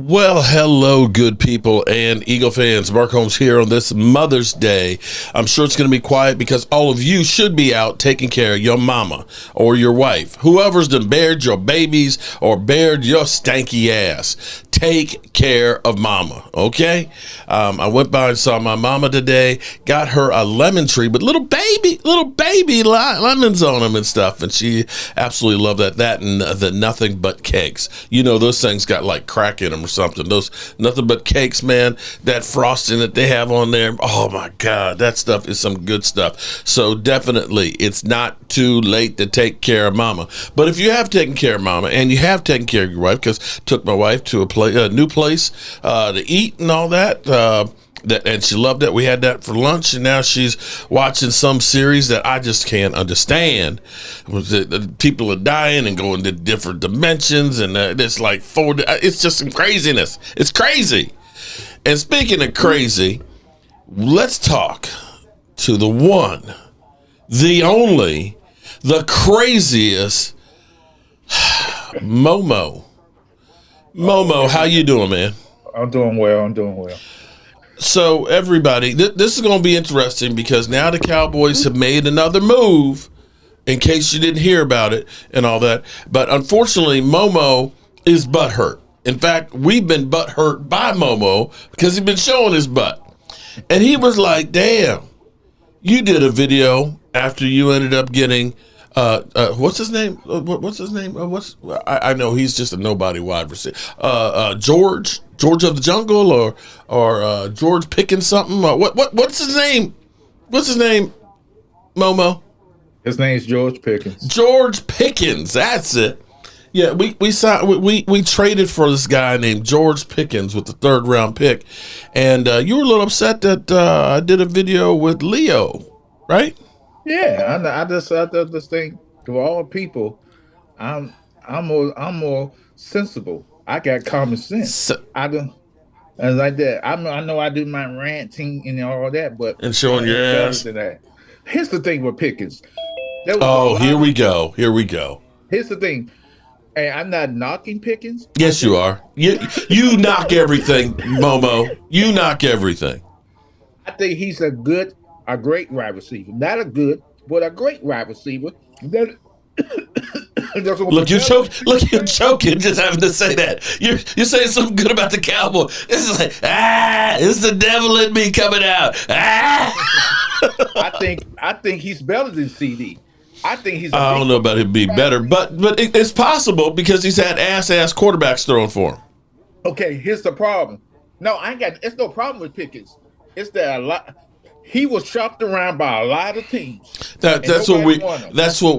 Well, hello, good people and Eagle fans. Mark Holmes here on this Mother's Day. I'm sure it's going to be quiet because all of you should be out taking care of your mama or your wife. Whoever's done bared your babies or bared your stanky ass. Take care of mama, okay? I went by and saw my mama today, got her a lemon tree, but little baby lemons on them and stuff, and she absolutely loved that. That and the nothing but cakes. You know, those things got like crack in them or something. Those nothing but cakes, man, that frosting that they have on there, oh my God, that stuff is some good stuff. So definitely, it's not too late to take care of mama. But if you have taken care of mama and you have taken care of your wife, because took my wife to a new place to eat and all that, and she loved it. We had that for lunch, and now she's watching some series that I just can't understand. The people are dying and going to different dimensions, and it's like it's just some craziness. It's crazy. And speaking of crazy, let's talk to the one, the only, the craziest, Momo. Momo, how you doing, man? I'm doing well. So everybody, this is going to be interesting because now the Cowboys have made another move, in case you didn't hear about it and all that. But unfortunately, Momo is butthurt. In fact, we've been butthurt by Momo because he's been showing his butt. And he was like, damn, you did a video after you ended up getting, what's his name? What's his name? I know he's just a nobody wide receiver. George of the Jungle or George Pickens something. What's his name? What's his name, Momo? His name's George Pickens. George Pickens, that's it. Yeah, we traded for this guy named George Pickens with the 3rd round pick, and you were a little upset that I did a video with Leo, right? Yeah, I just think to all people, I'm more sensible. I got common sense. I don't, and like that. I know I do my ranting and all that, but and showing your ass. That. Here's the thing with Pickens. Here we go. Here's the thing. And I'm not knocking Pickens. Yes, you are. You knock everything, Momo. You knock everything. I think he's a great wide receiver. Not a good, but a great wide receiver. Look, you're choking just having to say that. You're saying something good about the Cowboys. It's like, it's the devil in me coming out. I think he's better than CD. I don't know about him being better, but it's possible because he's had ass quarterbacks thrown for him. Okay, here's the problem. No, it's no problem with Pickens. It's that he was shopped around by a lot of teams. That's what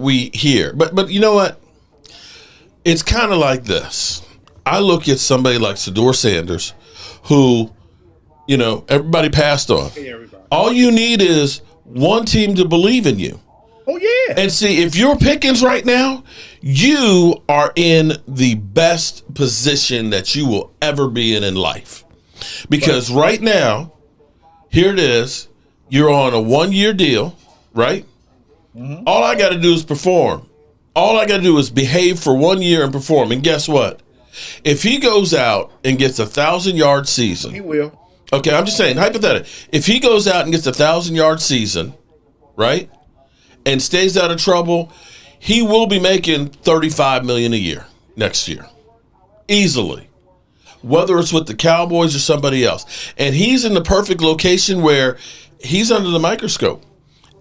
we hear. But you know what? It's kind of like this. I look at somebody like Shedeur Sanders, who, everybody passed on. Hey, everybody. All you need is one team to believe in you. Oh, yeah. And see, if you're Pickens right now, you are in the best position that you will ever be in life. Because right now, here it is, you're on a 1-year deal, right? Mm-hmm. All I got to do is perform. All I got to do is behave for 1 year and perform. And guess what? If he goes out and gets 1,000-yard season. He will. Okay, I'm just saying, hypothetically. If he goes out and gets 1,000-yard season, right? And stays out of trouble, he will be making $35 million a year next year, easily. Whether it's with the Cowboys or somebody else, and he's in the perfect location where he's under the microscope.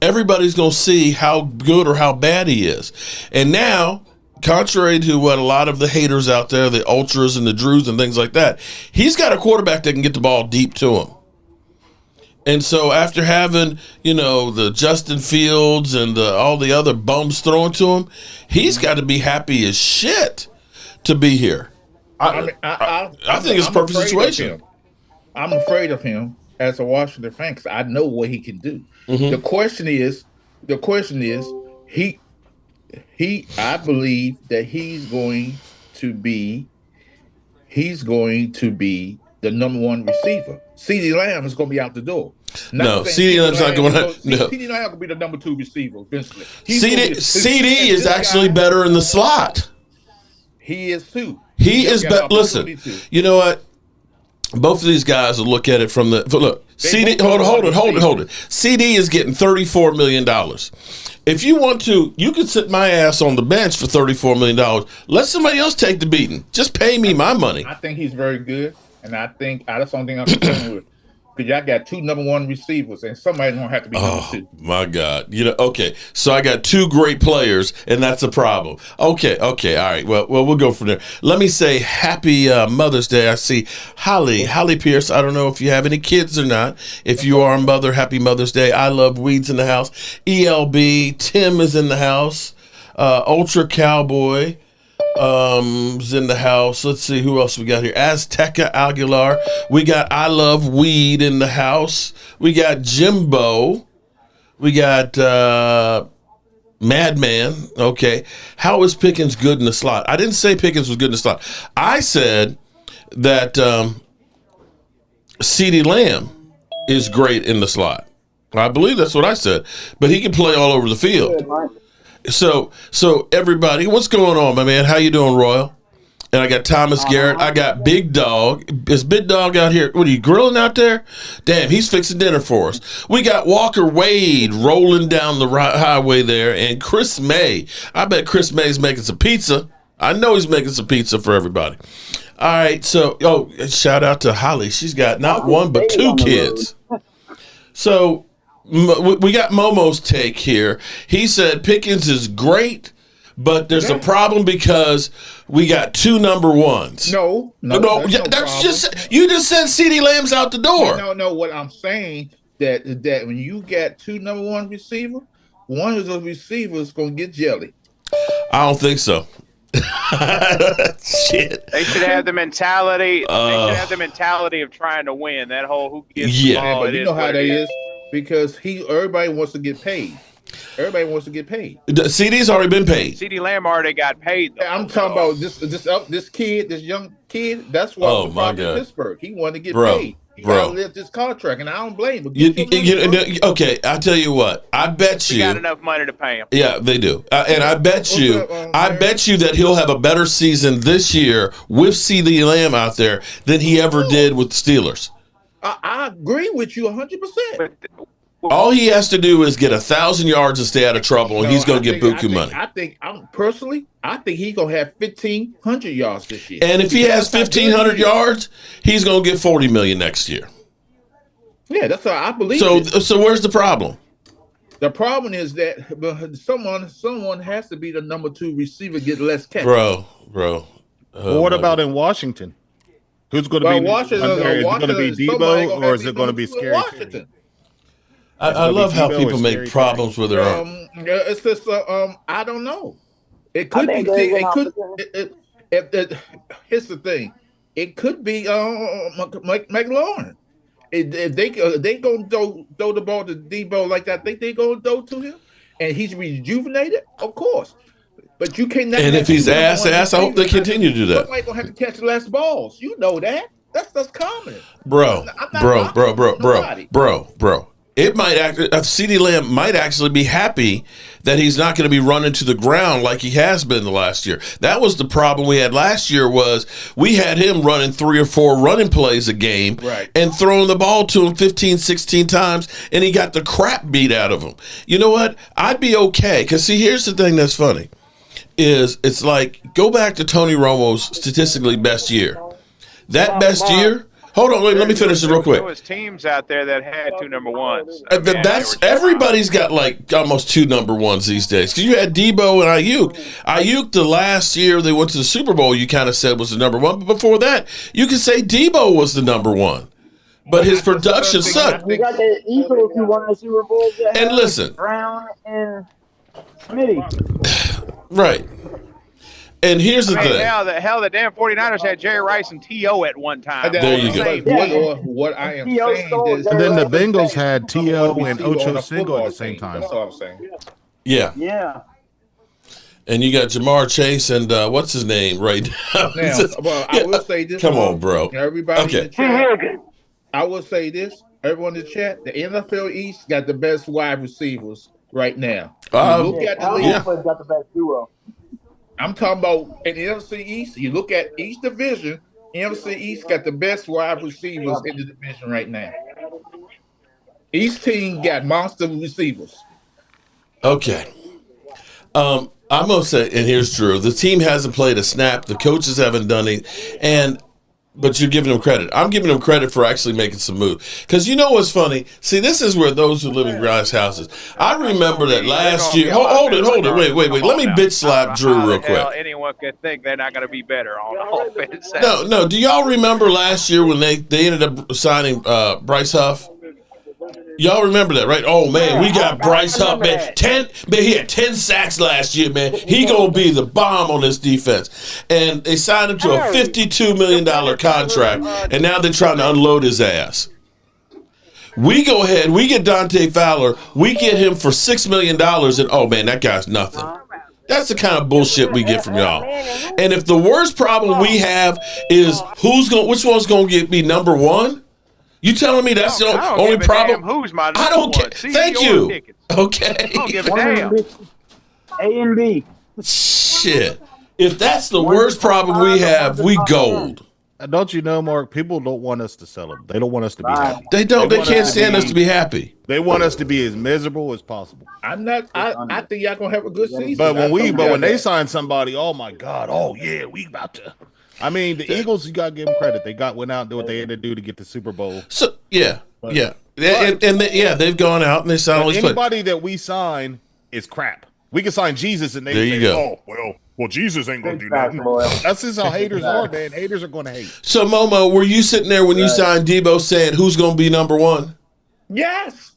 Everybody's going to see how good or how bad he is. And now, contrary to what a lot of the haters out there, the ultras and the Drews and things like that, he's got a quarterback that can get the ball deep to him. And so after having, the Justin Fields and all the other bums thrown to him, he's got to be happy as shit to be here. I think it's a perfect situation. I'm afraid of him as a Washington fan because I know what he can do. Mm-hmm. The question is, I believe that he's going to be the number 1 receiver. CeeDee Lamb is going to be out the door. No, CeeDee Lamb's not going to. No, CeeDee Lamb will be the number 2 receiver eventually. CD is actually better in the slot. He is too. He is better. Listen, you know what? both of these guys will look at it from the look. They CD, both hold it. CD is getting $34 million. If you want to, you can sit my ass on the bench for $34 million. Let somebody else take the beating. Just pay me my money. I think he's very good, and I think that's the only thing I'm concerned with. Because y'all got two number one receivers, and somebody's gonna have to be number two. My God. Okay. So I got two great players, and that's a problem. Okay. All right. Well, we'll go from there. Let me say happy Mother's Day. I see Holly Pierce. I don't know if you have any kids or not. If you are a mother, happy Mother's Day. I love Weeds in the house. ELB, Tim is in the house. Ultra Cowboy is in the house. Let's see who else we got here. Azteca Aguilar. We got I Love Weed in the house. We got Jimbo. We got Madman. Okay. How is Pickens good in the slot? I didn't say Pickens was good in the slot. I said that CeeDee Lamb is great in the slot. I believe that's what I said. But he can play all over the field. So everybody, what's going on, my man? How you doing, Royal? And I got Thomas Garrett. I got Big Dog. Is Big Dog out here? What are you grilling out there? Damn, he's fixing dinner for us. We got Walker Wade rolling down the highway there, and Chris May. I bet Chris May's making some pizza. I know he's making some pizza for everybody. All right, so shout out to Holly. She's got not one but two kids. So we got Momo's take here. He said Pickens is great, but there's a problem because we got two number ones. No, that's just you just said CeeDee Lamb's out the door. No. What I'm saying that when you got two number one receivers, one of those receivers gonna get jelly. I don't think so. Shit. They should have the mentality. They should have the mentality of trying to win. That whole who gets the ball. But you know how that is because everybody wants to get paid. Everybody wants to get paid. CD's already been paid. CeeDee Lamb already got paid. Though, I'm talking about this young kid. That's why he brought to Pittsburgh. He wanted to get paid. He got to live this contract, and I don't blame him. Okay, I tell you what. I bet you got enough money to pay him. Yeah, they do, and I bet you that he'll have a better season this year with CeeDee Lamb out there than he ever did with the Steelers. I agree with you 100%. All he has to do is get 1,000 yards and stay out of trouble, and he's going to get buku money. I think he's going to have 1,500 yards this year. And if he has 1,500 yards, he's going to get $40 million next year. Yeah, that's how I believe. So where's the problem? The problem is that someone has to be the number two receiver, get less catches. Bro. Well, what about in Washington? Who's going to be? Washington, is it going to be Debo or is it going to be Scary Washington? I love how people make problems with their own. It's just I don't know. It could be. Here's the thing. It could be McLaurin. If they gonna throw the ball to Debo like that, think they gonna throw to him, and he's rejuvenated, of course. But you can't. And if he's ass, I hope they continue to do that. Somebody's gonna have to catch less balls. You know that. That's common. Bro. It might CeeDee Lamb might actually be happy that he's not going to be running to the ground like he has been the last year. That was the problem we had last year was we had him running 3 or 4 running plays a game and throwing the ball to him 15, 16 times, and he got the crap beat out of him. You know what? I'd be okay. Because, see, here's the thing that's funny is it's like go back to Tony Romo's statistically best year. That best year – hold on, let me finish it real quick. There was teams out there that had two number ones. Everybody's got like almost two number ones these days. Because you had Debo and Ayuk. Ayuk, the last year they went to the Super Bowl, you kind of said was the number one. But before that, you could say Debo was the number one. But his production sucked. You got the Eagles who won the Super Bowl. And listen, Brown and Smitty. Right. And here's the thing. Hell, the damn 49ers had Jerry Rice and T.O. at one time. There you go. What I am saying is... And then the Bengals had T.O. and Ocho Cinco at the same time. That's all I'm saying. Yeah. And you got Jamar Chase and what's his name right now? I will say this. Come on, bro. Everybody in the chat. I will say this. Everyone in the chat, the NFL East got the best wide receivers right now. Look at the league. Got the best duo. I'm talking about in the NFC East. You look at each division, NFC East got the best wide receivers in the division right now. Each team got monster receivers. Okay. I'm gonna say, and here's Drew. The team hasn't played a snap. The coaches haven't done it, but you're giving them credit. I'm giving them credit for actually making some move. Because you know what's funny? See, this is where those who live in glass houses. I remember that last year. Hold it. Wait. Let me bitch slap Drew real quick. Anyone could think they're not going to be better on offense. No. Do y'all remember last year when they ended up signing Bryce Huff? Y'all remember that, right? Oh man, we got Bryce Huff, man. He had 10 sacks last year, man. He gonna be the bomb on this defense. And they signed him to a $52 million contract, and now they're trying to unload his ass. We go ahead, we get Dante Fowler, we get him for $6 million, and oh man, that guy's nothing. That's the kind of bullshit we get from y'all. And if the worst problem we have is which one's gonna be number one? You telling me that's the only problem? Who's my I don't care. Thank you. Tickets. Okay. I don't give a damn. A and B. Shit. If that's the worst problem we have, we gold. Don't you know, Mark? People don't want us to sell them. They don't want us to be happy. They don't. They can't stand us to be happy. They want us to be as miserable as possible. I'm not. I think y'all gonna have a good season. But when they sign somebody, oh my God, oh yeah, we about to. I mean, the Eagles, you got to give them credit. They went out and did what they had to do to get the Super Bowl. So they've gone out and they signed all these players. Anybody that we sign is crap. We can sign Jesus and they say, oh, well, Jesus ain't going to do nothing. That's just how haters are, man. Haters are going to hate. So, Momo, were you sitting there when you signed Debo saying who's going to be number one? Yes.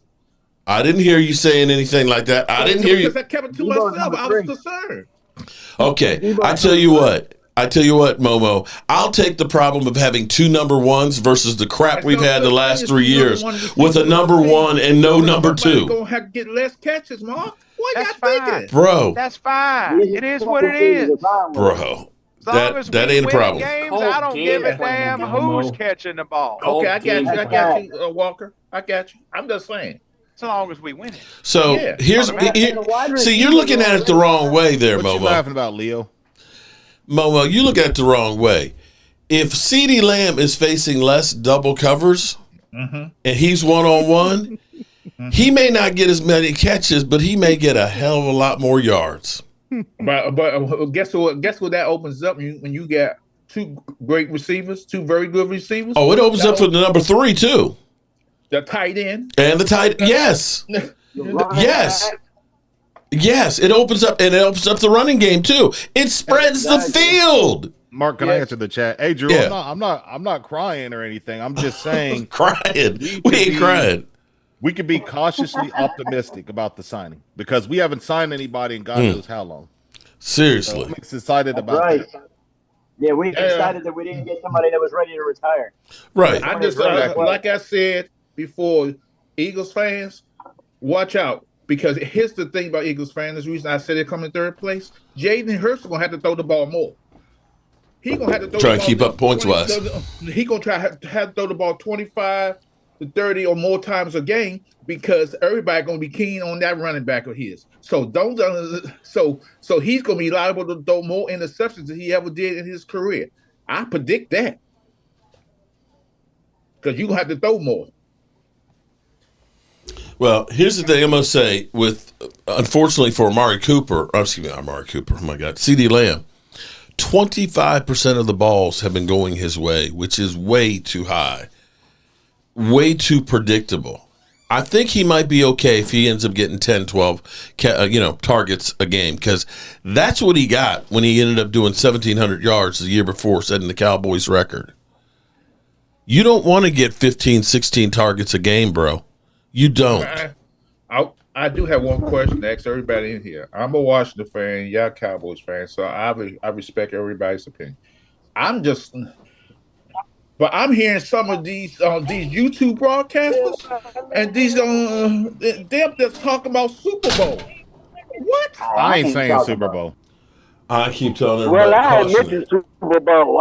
I didn't hear you saying anything like that. I didn't hear you. Because I kept it to myself. I was concerned. Okay. I tell you what, Momo, I'll take the problem of having two number ones versus the crap we've had the last 3 years with a number one and no number two. Going to have to get less catches, Mark. What That's y'all fine. thinking? Bro. That's fine. It is what it is. Bro. As long as that we ain't a win problem. Games, I don't give a damn who's catching the ball. Okay, I got you, Walker. I got you. I'm just saying. So long as we win it. So see, you're looking at it the wrong way there, What Momo. you laughing about, Leo? Momo, you look at it the wrong way. If CeeDee Lamb is facing less double covers and he's one-on-one, he may not get as many catches, but he may get a hell of a lot more yards. But guess what? Guess what that opens up when you get two great receivers, two very good receivers. Oh, it opens up for the number 3 too. The tight end and the tight. Yes, yes. It opens up the running game too. It spreads the field. Mark, can I answer the chat? Hey, Drew, Yeah. I'm not crying or anything. I'm just saying, Crying. We ain't crying. we could be cautiously optimistic about the signing because we haven't signed anybody in God knows how long. Seriously. So I'm excited about that. Yeah, we decided that we didn't get somebody that was ready to retire. Right. I just like I said before, Eagles fans, watch out. Because here's the thing about Eagles fans, the reason I said they're coming third place, Jaden Hurts is going to have to throw the ball more. He's going to have to throw try the and ball keep up points-wise. He's going to have to throw the ball 25 to 30 or more times a game because everybody's going to be keen on that running back of his. So so he's going to be liable to throw more interceptions than he ever did in his career. I predict that. Because you're going to have to throw more. Well, here's the thing I'm going to say unfortunately for Amari Cooper, oh my God, CeeDee Lamb, 25% of the balls have been going his way, which is way too high, way too predictable. I think he might be okay if he ends up getting 10, 12, targets a game because that's what he got when he ended up doing 1,700 yards the year before, setting the Cowboys record. You don't want to get 15, 16 targets a game, bro. You don't. I do have one question to ask everybody in here. I'm a Washington fan, y'all Cowboys fan, so I respect everybody's opinion. But I'm hearing some of these YouTube broadcasters and these them just talking about Super Bowl. What? I ain't saying Super Bowl. I keep telling everybody. Well, I admit the Super Bowl.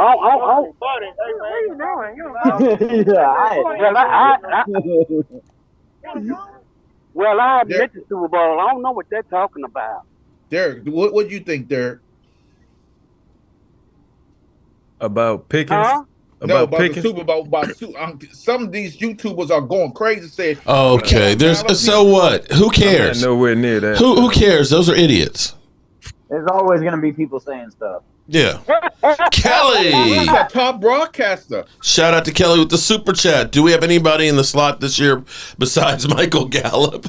Well, I admit the Super Bowl. I don't know what they're talking about. Derek, what do you think, Derek? About Pickens? Huh? About the Super Bowl. Some of these YouTubers are going crazy saying, okay, so what? Who cares? Nowhere near that. Who cares? Those are idiots. There's always going to be people saying stuff. Yeah. Kelly. He's a top broadcaster. Shout out to Kelly with the super chat. Do we have anybody in the slot this year besides Michael Gallup?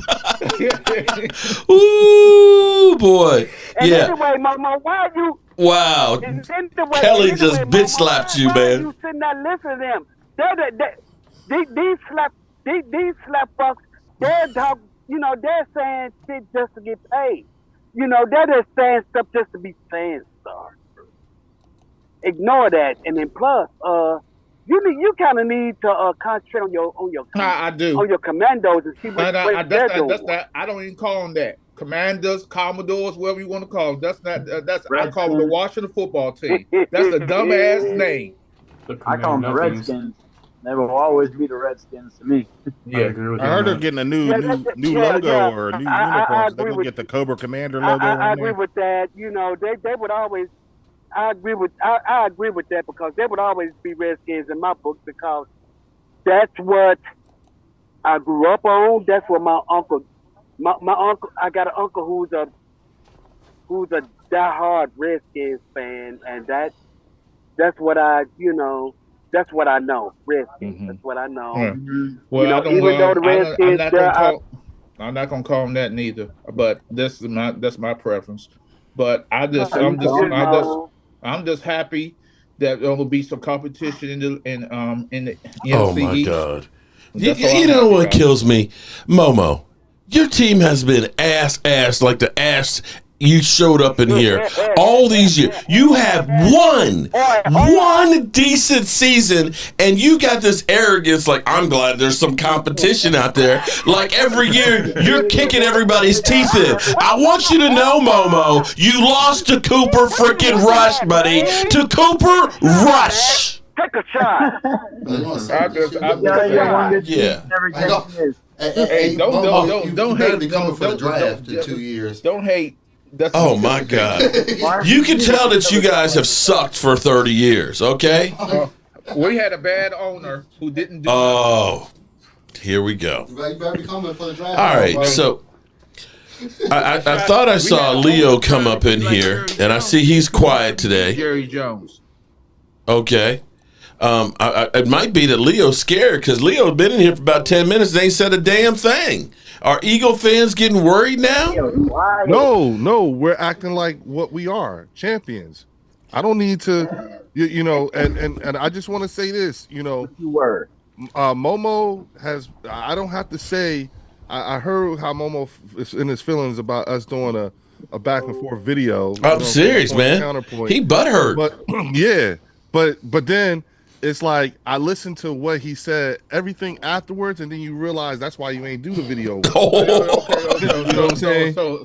Ooh, boy. And yeah. anyway, Mama, why you? Wow. Kelly just bitch slapped you, man. Why you sitting there listening to them? These slap bucks, they're saying shit just to get paid. They're just saying stuff just to be saying stuff. Ignore that, and then plus, you kind of need to concentrate on your I do on your commandos and see what they're doing. I don't even call them that. Commanders, Commodores, whatever you want to call them. I call them the Washington football team. That's a dumbass name. I call them the Redskins. They will always be the Redskins to me. Yeah, I heard they're getting a new logo or a new uniform. They're gonna get the Cobra Commander logo. I agree with that. They would always. I agree with that because they would always be Redskins in my book because that's what I grew up on. That's what my uncle. My uncle. I got an uncle who's a diehard Redskins fan, and that's what that's what I know. Redskins. Mm-hmm. That's what I know. Yeah. Well, I'm not gonna call them that neither. But that's my preference. But I'm just happy that there will be some competition in the NFC Oh my East. God! You know what kills me, Momo? Your team has been ass like the ass you showed up in here all these years. You have one decent season, and you got this arrogance like, I'm glad there's some competition out there. Like every year, you're kicking everybody's teeth in. I want you to know, Momo, you lost to Cooper freaking Rush, buddy. To Cooper Rush. Take a shot. Hey, don't hate. Be coming for the draft in 2 years. Don't hate. Oh my God! You can tell that you guys have sucked for 30 years. Okay. We had a bad owner who didn't do. Oh, here we go. You better be coming for the draft. All right, so I thought I saw Leo come up in here, and I see he's quiet today. Jerry Jones. Okay. It might be that Leo's scared because Leo's been in here for about 10 minutes and ain't said a damn thing. Are Eagle fans getting worried now? No, we're acting like what we are, champions. I don't need to, and I just want to say this, Momo has, I don't have to say, I heard how Momo is in his feelings about us doing a back and forth video. I'm serious, man. He butthurt. But yeah, but then it's like I listened to what he said, everything afterwards, and then you realize that's why you ain't do the video. You know what I'm saying? So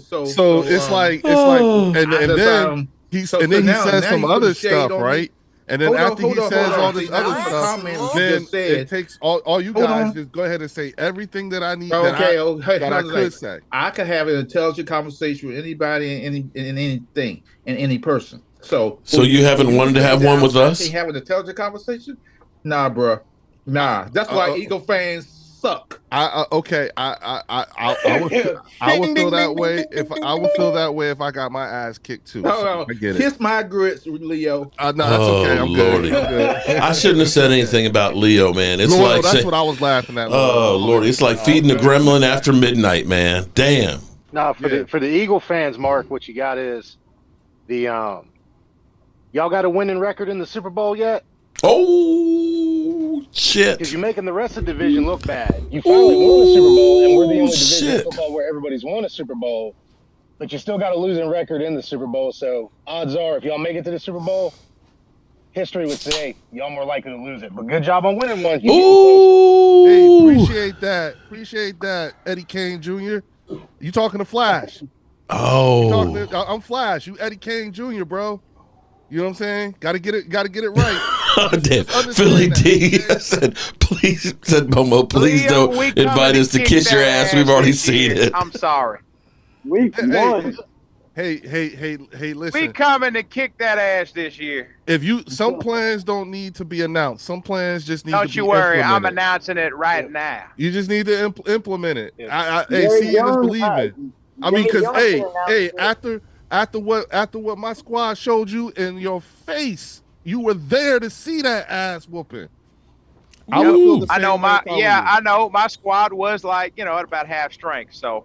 it's like, and then he says some other stuff, right? And then after he says all this other stuff, then it takes all you guys just go ahead and say everything that I need that I could say. I could have an intelligent conversation with anybody and anything and any person. So you haven't wanted to have one with us? Have an intelligent conversation? Nah, bro. Nah. That's why Eagle fans suck. I would feel that way if I got my ass kicked too. So I get it. Kiss my grits, Leo. No, that's okay. I'm Lordy. good. I shouldn't have said anything about Leo, man. It's that's what I was laughing at. Oh Lord, it's like feeding a gremlin after midnight, man. Damn. No, for the Eagle fans, Mark, what you got is the y'all got a winning record in the Super Bowl yet? Oh shit! Because you're making the rest of the division look bad. You finally won a Super Bowl, and we're the only division in football where everybody's won a Super Bowl. But you still got a losing record in the Super Bowl. So odds are, if y'all make it to the Super Bowl, history would say y'all more likely to lose it. But good job on winning one. Ooh! Hey, appreciate that, Eddie Kane Jr. You talking to Flash? Oh, I'm Flash. You Eddie Kane Jr., bro. You know what I'm saying? Got to get it right. Damn. Philly D said, Momo, please Leo, don't invite us to kiss your ass. We've already seen it. I'm sorry. Week one. Listen. We coming to kick that ass this year. Some plans don't need to be announced. Some plans just need to be Don't you worry, implemented. I'm announcing it right now. You just need to implement it. Yeah. Hey, seeing is Young, believing. I mean, because Young after what my squad showed you in your face, you were there to see that ass whooping. I know my squad was like, at about half strength. So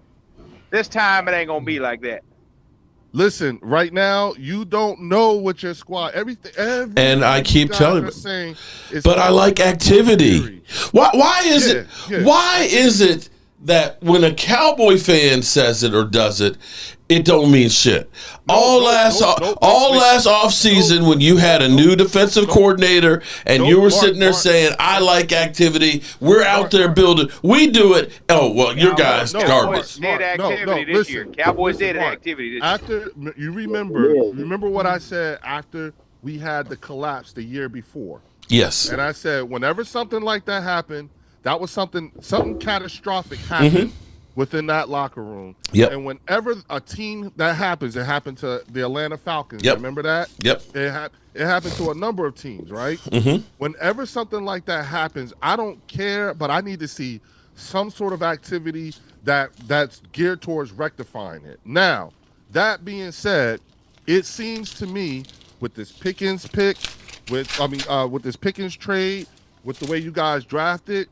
this time it ain't gonna be like that. Listen, right now you don't know what your squad and I keep telling you, but I like activity. Why is it? Yeah. Why is it that when a Cowboy fan says it or does it, it don't mean shit? All last off season, when you had a new defensive coordinator and you were sitting there saying, "I like activity. We're out there building. We do it." Oh well, your guys garbage. Did activity this year. Cowboys did activity this year. After you remember what I said after we had the collapse the year before. Yes, and I said whenever something like that happened. That was something catastrophic happened within that locker room. Yep. And whenever a team that happens, it happened to the Atlanta Falcons. Yep. Remember that? Yep. It happened to a number of teams, right? Mm-hmm. Whenever something like that happens, I don't care, but I need to see some sort of activity that's geared towards rectifying it. Now, that being said, it seems to me with this Pickens pick, with this Pickens trade, with the way you guys drafted,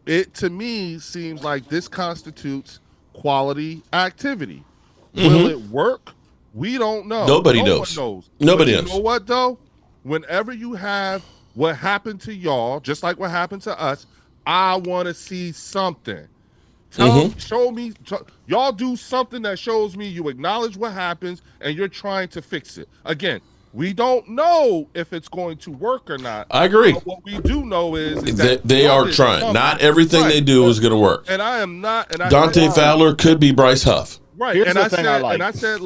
it to me seems like this constitutes quality activity. Will it work? We don't know. Nobody knows. Nobody knows. You know what though? Whenever you have what happened to y'all, just like what happened to us, I want to see something. Show me. Y'all do something that shows me you acknowledge what happens and you're trying to fix it. Again, we don't know if it's going to work or not. I agree. But what we do know is that they are trying. Not everything they do is going to work. And I am not. And Dante Fowler could be Bryce Huff. Right. Here's and the I thing said, I like. and I said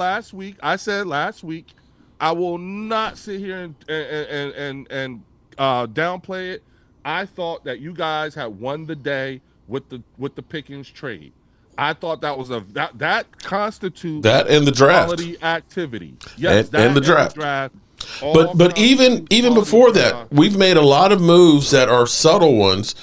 last week, I will not sit here and downplay it. I thought that you guys had won the day with the Pickens trade. I thought that was that constitutes that in the draft quality activity. Yes, and the draft. But even before that, we've made a lot of moves that are subtle ones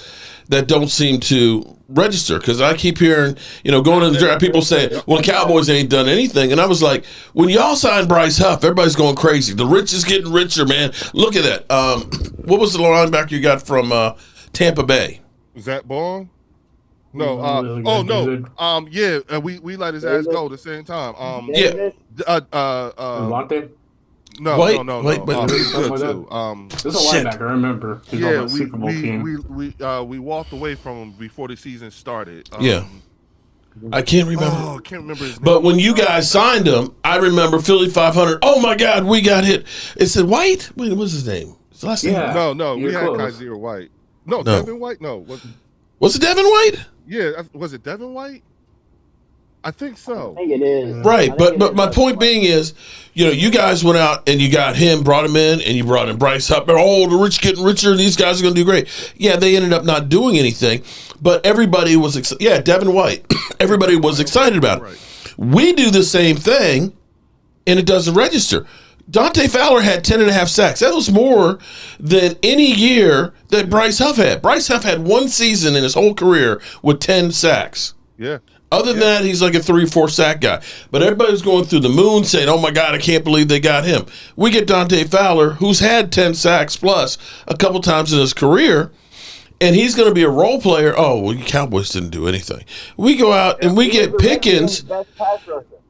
that don't seem to register. Because I keep hearing, going in the draft, people saying, "Well, the Cowboys ain't done anything," and I was like, "When y'all signed Bryce Huff, everybody's going crazy. The rich is getting richer, man. Look at that. What was the linebacker you got from Tampa Bay? Was that Ball? No. We let his ass go at the same time. No. Wait, good too. This is a linebacker, I remember. We walked away from him before the season started. I can't remember. I can't remember his name. But when you guys signed him, I remember Philly 500. Oh my God, we got hit. It said White. Wait, what's his name? His last name? No. We had Kaiser White. No, Devin White. No, was it Devin White? Yeah, was it Devin White? I think so. I think it is. Right, but my point being is, you guys went out and you got him, brought him in, and you brought in Bryce Huff. Oh, the rich getting richer. These guys are going to do great. Yeah, they ended up not doing anything, but everybody was Devin White. Everybody was excited about it. Right. We do the same thing, and it doesn't register. Dante Fowler had 10.5 sacks. That was more than any year that Bryce Huff had. Bryce Huff had one season in his whole career with 10 sacks. Yeah. Other than that, he's like a 3-4 sack guy. But everybody's going through the moon saying, "Oh my God, I can't believe they got him." We get Dante Fowler, who's had 10 sacks plus a couple times in his career, and he's going to be a role player. Oh, well, Cowboys didn't do anything. We go out and we get Pickens.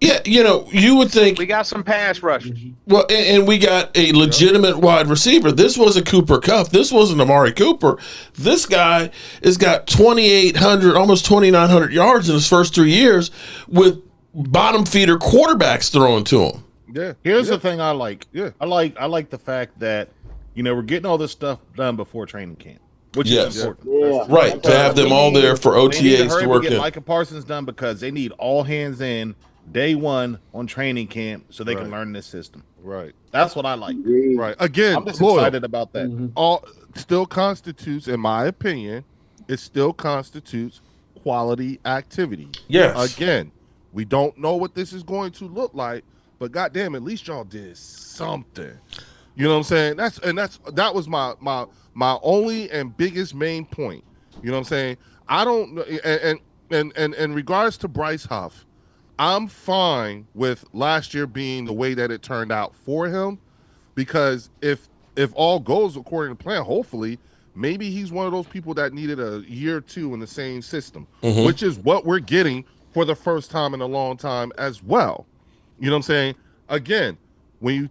Yeah, you would think we got some pass rushers. Well, and we got a legitimate wide receiver. This was a Cooper Kupp. This wasn't Amari Cooper. This guy has got 2,800, almost 2,900 yards in his first 3 years with bottom feeder quarterbacks throwing to him. Yeah. Here's the thing I like. Yeah. I like the fact that we're getting all this stuff done before training camp, which is important. Yeah. Right, to have them all there for OTAs to work get in. Micah Parsons done because they need all hands in day one on training camp so they can learn this system. Right. That's what I like. Right. Again, I'm just excited about that. All still constitutes, in my opinion, it still constitutes quality activity. Yes. Again, we don't know what this is going to look like, but goddamn, at least y'all did something. You know what I'm saying? That was my only and biggest main point. You know what I'm saying? I don't and in regards to Bryce Huff, I'm fine with last year being the way that it turned out for him, because if all goes according to plan, hopefully, maybe he's one of those people that needed a year or two in the same system, which is what we're getting for the first time in a long time as well. You know what I'm saying? Again, when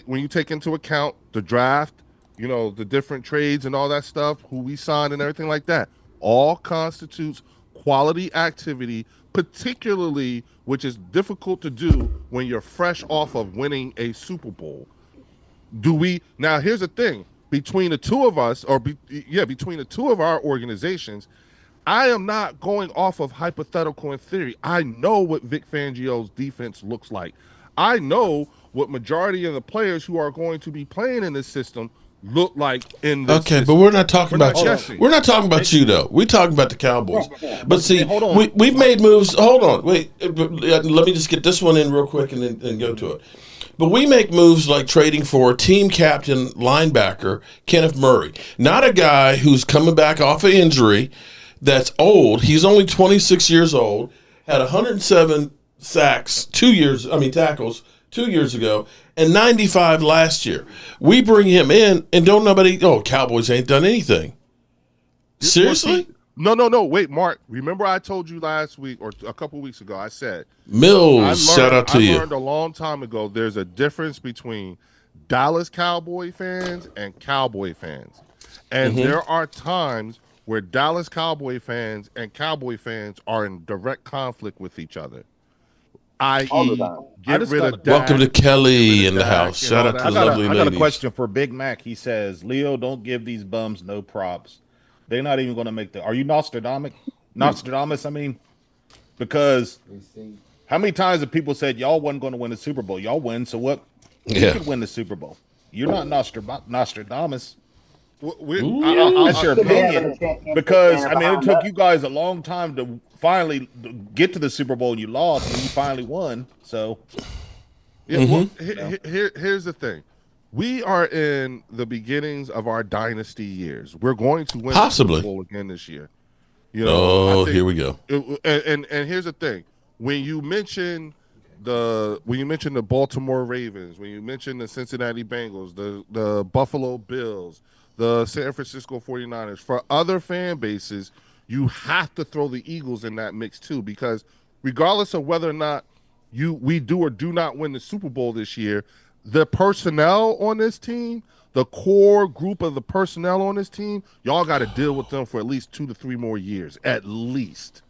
you take into account the draft, you know, the different trades and all that stuff, who we signed and everything like that, all constitutes quality activity, particularly, which is difficult to do when you're fresh off of winning a Super Bowl. Now here's the thing, between the two of us, between the two of our organizations, I am not going off of hypothetical and theory. I know what Vic Fangio's defense looks like. I know what majority of the players who are going to be playing in this system look like in this system. But we're not talking about you. We're not talking about you, though. We're talking about the Cowboys. But see, we've made moves. Hold on. Wait. Let me just get this one in real quick and then go to it. But we make moves like trading for team captain linebacker Kenneth Murray. Not a guy who's coming back off an injury that's old. He's only 26 years old, had 107 tackles 2 years ago, and 95 last year. We bring him in, and Cowboys ain't done anything. Seriously? No. Wait, Mark. Remember I told you last week or a couple weeks ago, I said, Mills, shout out to you. I learned a long time ago there's a difference between Dallas Cowboy fans and Cowboy fans. And there are times where Dallas Cowboy fans and Cowboy fans are in direct conflict with each other. I.e., get rid of Dak. Welcome to Kelly in the house. Shout out to the lovely ladies. I got a question for Big Mac. He says, Leo, don't give these bums no props. They're not even going to make are you Nostradamus? I mean, because how many times have people said y'all wasn't going to win the Super Bowl? Y'all win, so what? You could win the Super Bowl. You're not Nostradamus. That's your opinion. Because, I mean, it took you guys a long time to finally get to the Super Bowl, and you lost, and you finally won. So, here's the thing. We are in the beginnings of our dynasty years. We're going to win the Super Bowl again this year. You know, here we go. And here's the thing: when you mention the Baltimore Ravens, when you mention the Cincinnati Bengals, the Buffalo Bills, the San Francisco 49ers, for other fan bases, you have to throw the Eagles in that mix too, because regardless of whether or not we do or do not win the Super Bowl this year, the personnel on this team, the core group of the personnel on this team, y'all got to deal with them for at least 2 to 3 more years, at least.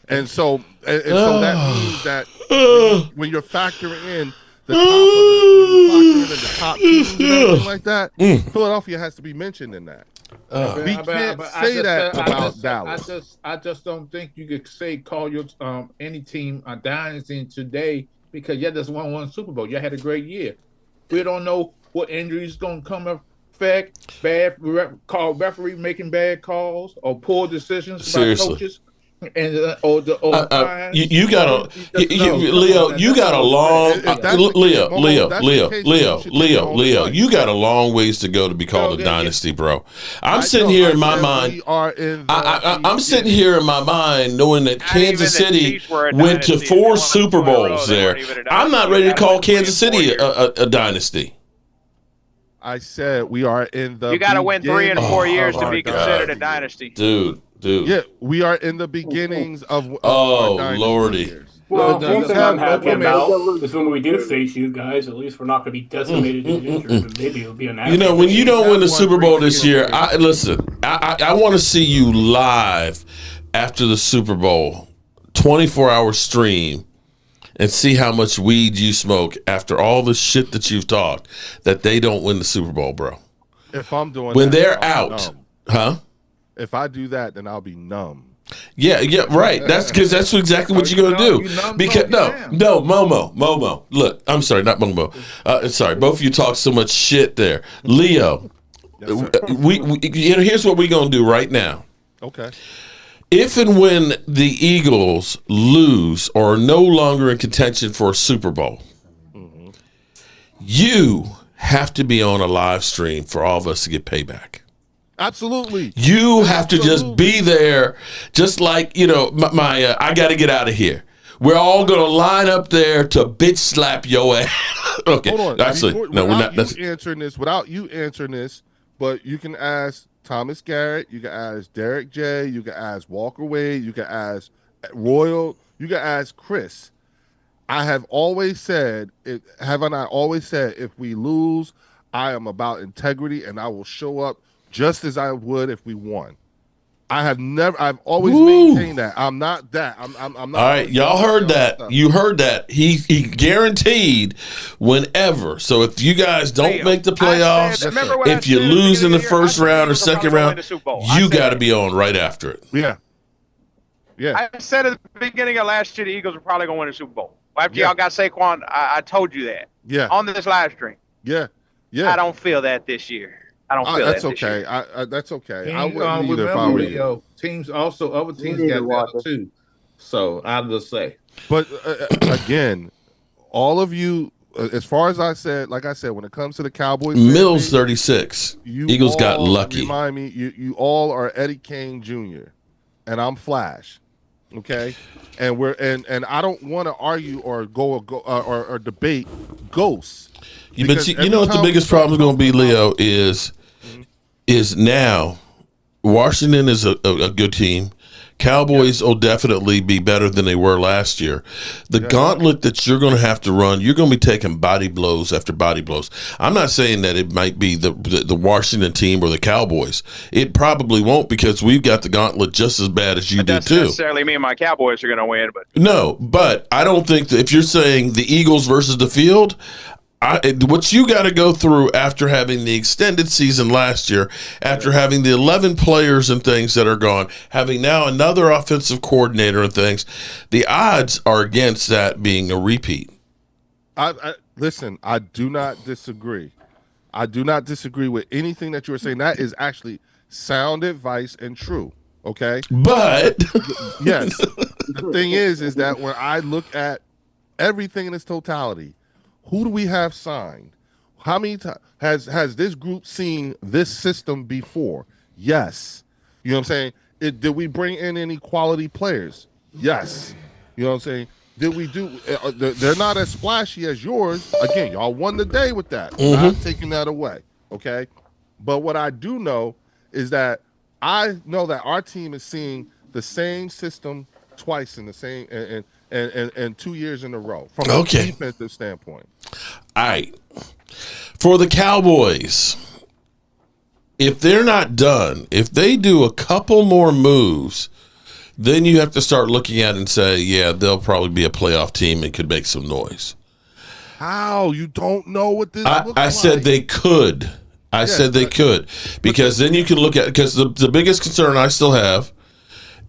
And so that means that when you're factoring in the top teams and everything like that, Philadelphia has to be mentioned in that. We can't say that about Dallas. I just don't think you could call your any team a dynasty today, because you just won one Super Bowl. You had a great year. We don't know what injuries going to come effect. Referee making bad calls or poor decisions by coaches. And you got Leo. You got a long Leo. You got a long ways to go to be called a dynasty, bro. I'm sitting here in my mind. I'm sitting here in my mind knowing that Kansas City went to 4 Super Bowls there. I'm not ready to call Kansas City a dynasty. I said we are in the. You got to win 3 and 4 years to be considered a dynasty, dude. Yeah, we are in the beginnings of Lordy. Well, one thing I'm happy about is when we do face you guys, at least we're not going to be decimated and injured, but maybe it'll be an You know, when you don't win the Super Bowl this year, I want to see you live after the Super Bowl, 24-hour stream, and see how much weed you smoke after all the shit that you've talked that they don't win the Super Bowl, bro. If I'm doing when they're out, huh? If I do that, then I'll be numb. Yeah, right. That's because that's exactly what you're gonna do. Because no, Momo. Look, I'm sorry, not Momo. Sorry, both of you talk so much shit there. Leo, we here's what we're gonna do right now. Okay. If and when the Eagles lose or are no longer in contention for a Super Bowl, you have to be on a live stream for all of us to get payback. Absolutely. You have to just be there, just like, my I got to get out of here. We're all going to line up there to bitch slap your ass. Okay. Hold on. Actually, no, we're not. Without you answering this, but you can ask Thomas Garrett, you can ask Derek J, you can ask Walker Wade, you can ask Royal, you can ask Chris. I have always said, haven't I always said, if we lose, I am about integrity and I will show up just as I would if we won. I've always maintained that. I'm not that. I'm not. All right, y'all heard that. Stuff. You heard that. He guaranteed whenever. So if you guys don't make the playoffs, if you lose in the first round or second round, you got to be on right after it. Yeah. I said at the beginning of last year, the Eagles were probably going to win the Super Bowl. After y'all got Saquon, I told you that. Yeah. On this live stream. Yeah. I don't feel that this year. I don't feel that's that. Okay. That's okay. I wouldn't either if I were you. Other teams got that too. So I'll just say. But again, all of you, as far as I said, like I said, when it comes to the Cowboys, Mills 36. Eagles got lucky. Remind me, you all are Eddie Kane Jr. and I'm Flash. Okay, and I don't want to argue or or debate ghosts. But you know what the biggest problem is going to be, Leo, is now Washington is a good team. Cowboys will definitely be better than they were last year. The gauntlet that you're going to have to run, you're going to be taking body blows after body blows. I'm not saying that it might be the Washington team or the Cowboys. It probably won't, because we've got the gauntlet just as bad as you do too. Doesn't necessarily mean my Cowboys are going to win, but no. But I don't think that if you're saying the Eagles versus the field, what you got to go through after having the extended season last year, after having the 11 players and things that are gone, having now another offensive coordinator and things, the odds are against that being a repeat. Listen, I do not disagree. I do not disagree with anything that you were saying. That is actually sound advice and true. Okay, but yes, the thing is that when I look at everything in its totality, who do we have signed? How many times has this group seen this system before? Yes. You know what I'm saying? Did we bring in any quality players? Yes. You know what I'm saying? Did we do? They're not as splashy as yours. Again, y'all won the day with that. Mm-hmm. Not taking that away. Okay. But what I do know is that I know that our team is seeing the same system twice in the same and 2 years in a row from a defensive standpoint. All right. For the Cowboys, if they're not done, if they do a couple more moves, then you have to start looking at it and say, yeah, they'll probably be a playoff team and could make some noise. How? You don't know what this looks like. I said they could. I said they could. Because then you can look at, because the biggest concern I still have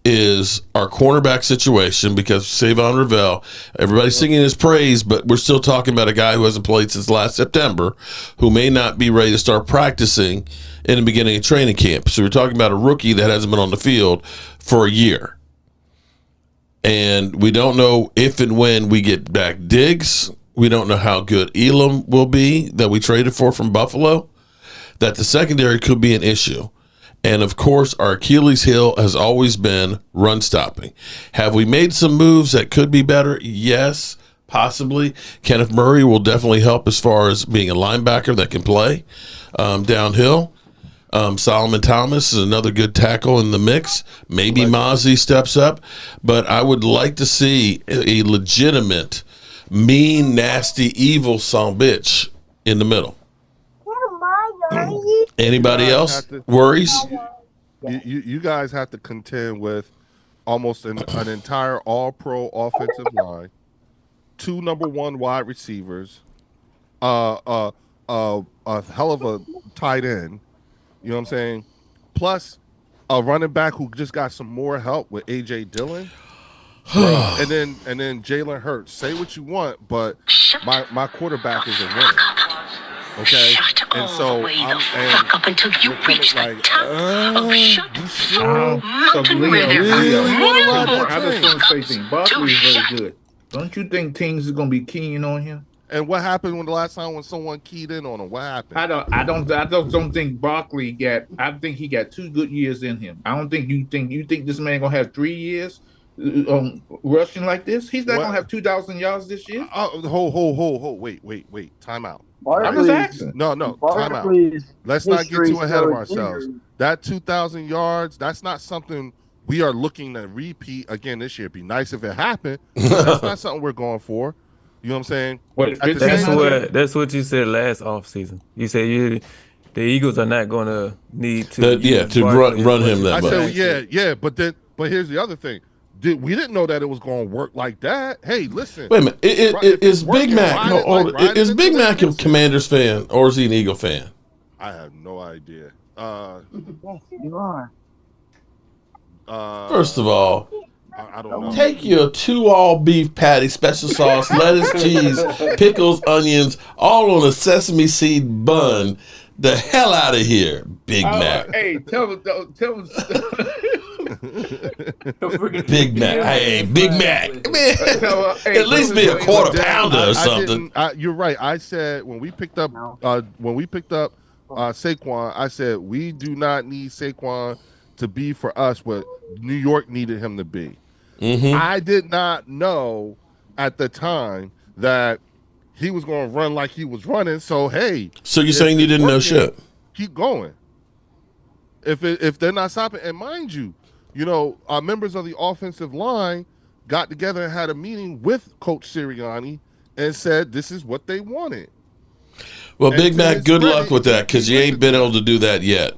is our cornerback situation, because Savon Ravel, everybody's singing his praise, but we're still talking about a guy who hasn't played since last September, who may not be ready to start practicing in the beginning of training camp. So we're talking about a rookie that hasn't been on the field for a year. And we don't know if and when we get back Diggs. We don't know how good Elam will be that we traded for from Buffalo, that the secondary could be an issue. And, of course, our Achilles heel has always been run stopping. Have we made some moves that could be better? Yes, possibly. Kenneth Murray will definitely help as far as being a linebacker that can play downhill. Solomon Thomas is another good tackle in the mix. Maybe Mozzie steps up. But I would like to see a legitimate, mean, nasty, evil son bitch in the middle. Anybody else worries? You guys have to contend with almost an entire all-pro offensive line, 2 number 1 wide receivers, a hell of a tight end. You know what I'm saying? Plus a running back who just got some more help with A.J. Dillon. and then Jalen Hurts. Say what you want, but my quarterback is a winner. Okay, and so fuck up until you reach the top of shut Leo, I just want to say something. Barkley is very good. Don't you think teams are going to be keen on him? And what happened when the last time when someone keyed in on him? What happened? I don't think Barkley got. I think he got 2 good years in him. I don't think you think this man gonna have 3 years rushing like this. He's not gonna have 2,000 yards this year. Wait. Time out. I'm just asking. No. Time out. Let's not get too ahead of ourselves. That 2,000 yards, that's not something we are looking to repeat again this year. It'd be nice if it happened. That's not something we're going for. You know what I'm saying? That's what you said last offseason. You said the Eagles are not going to need to run him that much. I said but here's the other thing. We didn't know that it was going to work like that. Hey, listen. Wait a minute. Is Big Mac is Big Mac a Commanders fan or is he an Eagle fan? I have no idea. Yes, you are. First of all, I don't know. Take your 2 all beef patty, special sauce, lettuce, cheese, pickles, onions, all on a sesame seed bun. The hell out of here, Big Mac. Hey, tell him. Big Mac. Hey, Big Mac. Man, at least be a quarter pounder or something. You're right. I said when we picked up Saquon, I said we do not need Saquon to be for us what New York needed him to be. Mm-hmm. I did not know at the time that he was going to run like he was running. So hey, so you're saying you didn't know shit? Keep going. If they're not stopping, and mind you, members of the offensive line got together and had a meeting with Coach Sirianni and said this is what they wanted. Well, Big Mac, good luck with that because you ain't been able to do that yet.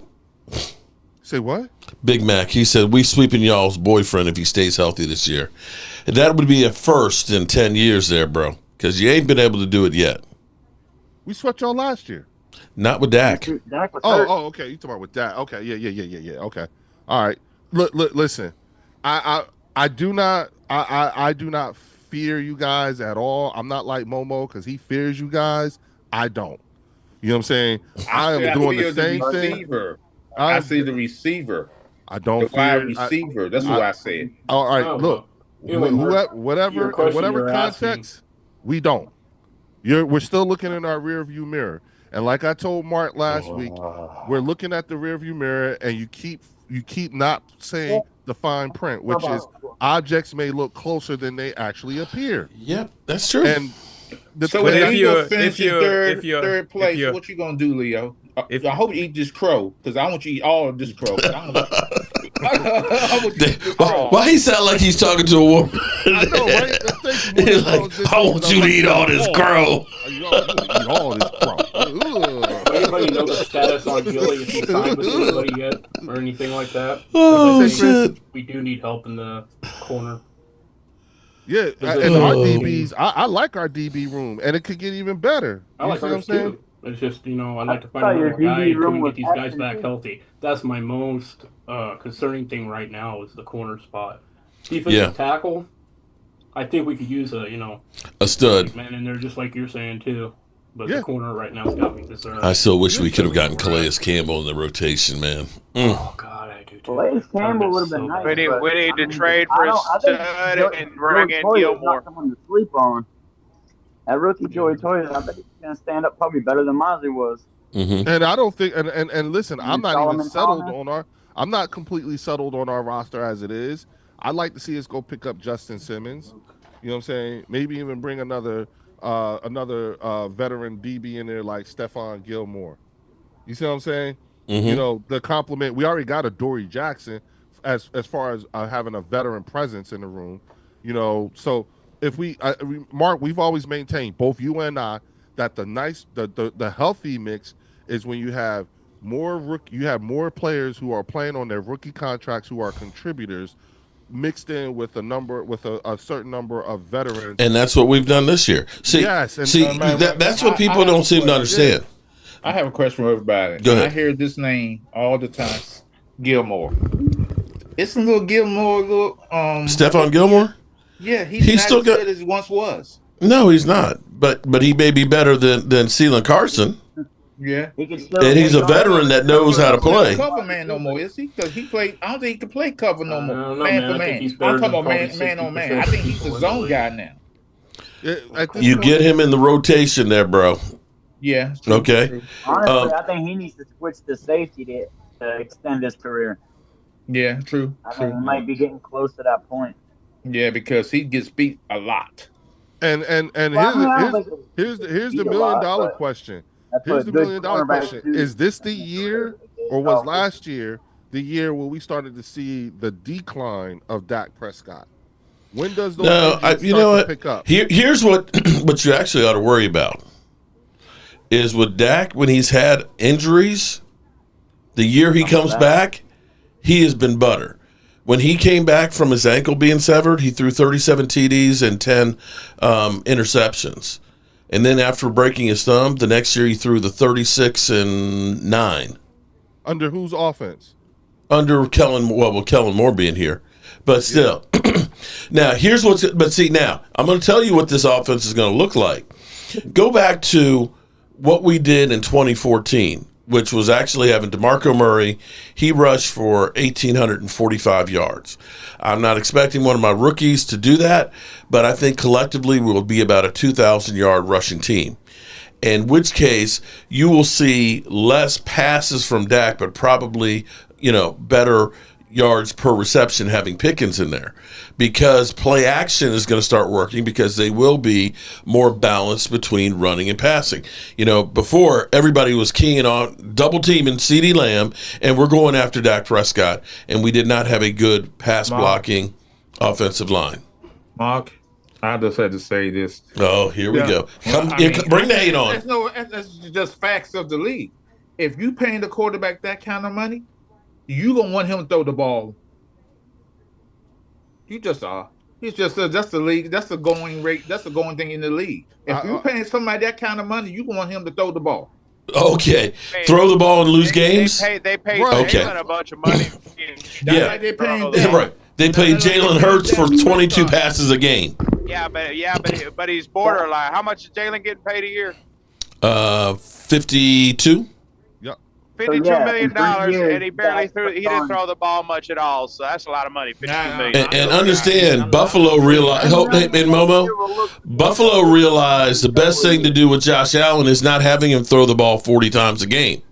Say what? Big Mac, he said, we sweeping y'all's boyfriend if he stays healthy this year. And that would be a first in 10 years there, bro, because you ain't been able to do it yet. We swept y'all last year. Not with Dak. Okay. You talking about with Dak. Okay, yeah. Okay. All right. Look, listen. I do not fear you guys at all. I'm not like Momo because he fears you guys. I don't. You know what I'm saying? I am doing the same thing. I see the receiver. I don't the wide receiver. That's what I said. All right, look. Whatever context, we don't. We're still looking in our rear view mirror. And like I told Mark last week, we're looking at the rear view mirror and you keep not saying the fine print, which is objects may look closer than they actually appear. Yep, that's true. And if you're third place, what you gonna do, Leo? I hope you eat this crow because I want you to eat all of this crow. Why he sound like he's talking to a woman? I know, right? He's like, I want you to eat all this crow. You eat all this crow. Anybody know the status on Gilly if he signed with anybody yet or anything like that? Oh, shit. We do need help in the corner. Yeah, and our DBs, I like our DB room, and it could get even better. I like ours too. It's just, I'd like to find another guy to get these guys back healthy. That's my most concerning thing right now is the corner spot. Defensive tackle, I think we could use a stud. Man in there, just like you're saying too. But the corner right now has got me concerned. I still wish we could have gotten Calais Campbell in the rotation, man. Oh, God, I do too. Calais Campbell would have been nice. We need to trade for a stud and bring in Gilmore. Not someone to sleep on. That rookie Joey Toya, I bet he's going to stand up probably better than Mozzie was. Mm-hmm. And I don't think, and listen, I'm not even settled on I'm not completely settled on our roster as it is. I'd like to see us go pick up Justin Simmons. You know what I'm saying? Maybe even bring another veteran DB in there like Stephon Gilmore. You see what I'm saying? Mm-hmm. The compliment. We already got a Dory Jackson as far as having a veteran presence in the room. So if Mark, we've always maintained, both you and I, that the healthy mix is when you have more players who are playing on their rookie contracts who are contributors mixed in with a certain number of veterans. And that's what we've done this year. That's what people don't seem to understand. I have a question for everybody. Go ahead. I hear this name all the time, Gilmore. It's a little Gilmore, Stephon Gilmore? Yeah, he's not as good as he once was. No, he's not. But he may be better than Ceylon Carson. Yeah, and he's a veteran that knows how to play. Cover man no more, is he? Because he played. I don't think he can play cover no more. Man for man. I'm talking about man on man. I think he's a zone guy now. You get him in the rotation there, bro. Yeah. True, okay. True. Honestly, I think he needs to switch to safety to extend his career. Yeah, true. I think he might be getting close to that point. Yeah, because he gets beat a lot. And here's the $1 million question. Here's the $1 million question. Is this the year, or was last year the year where we started to see the decline of Dak Prescott? When does those injuries start to pick up? Here's what you actually ought to worry about is with Dak, when he's had injuries, the year he comes back, he has been butter. When he came back from his ankle being severed, he threw 37 TDs and 10 interceptions. And then after breaking his thumb, the next year he threw the 36 and 9. Under whose offense? Under Kellen Moore being here. But still. Now, now, I'm going to tell you what this offense is going to look like. Go back to what we did in 2014, which was actually having DeMarco Murray. He rushed for 1,845 yards. I'm not expecting one of my rookies to do that, but I think collectively we will be about a 2,000-yard rushing team. In which case, you will see less passes from Dak, but probably, better yards per reception having Pickens in there, because play action is going to start working because they will be more balanced between running and passing. Before everybody was keying on double teaming CeeDee Lamb, and we're going after Dak Prescott, and we did not have a good pass blocking offensive line. Mark, I just had to say this. Oh, here we go. Bring the hate on. That's just facts of the league. If you paying the quarterback that kind of money, you gonna want him to throw the ball. You just are. He's just that's the league. That's the going rate. That's the going thing in the league. If you're paying somebody that kind of money, you gonna want him to throw the ball. Okay, throw the ball and lose games. They pay Jalen a bunch of money. Yeah, they paying right. They paid Jalen Hurts for 22 passes a game. But he's borderline. How much is Jalen getting paid a year? 52. $52 million, and he barely he didn't throw the ball much at all. So that's a lot of money. $52 million. And understand, Buffalo realized. And Momo, Buffalo realized the best thing to do with Josh Allen is not having him throw the ball 40 times a game.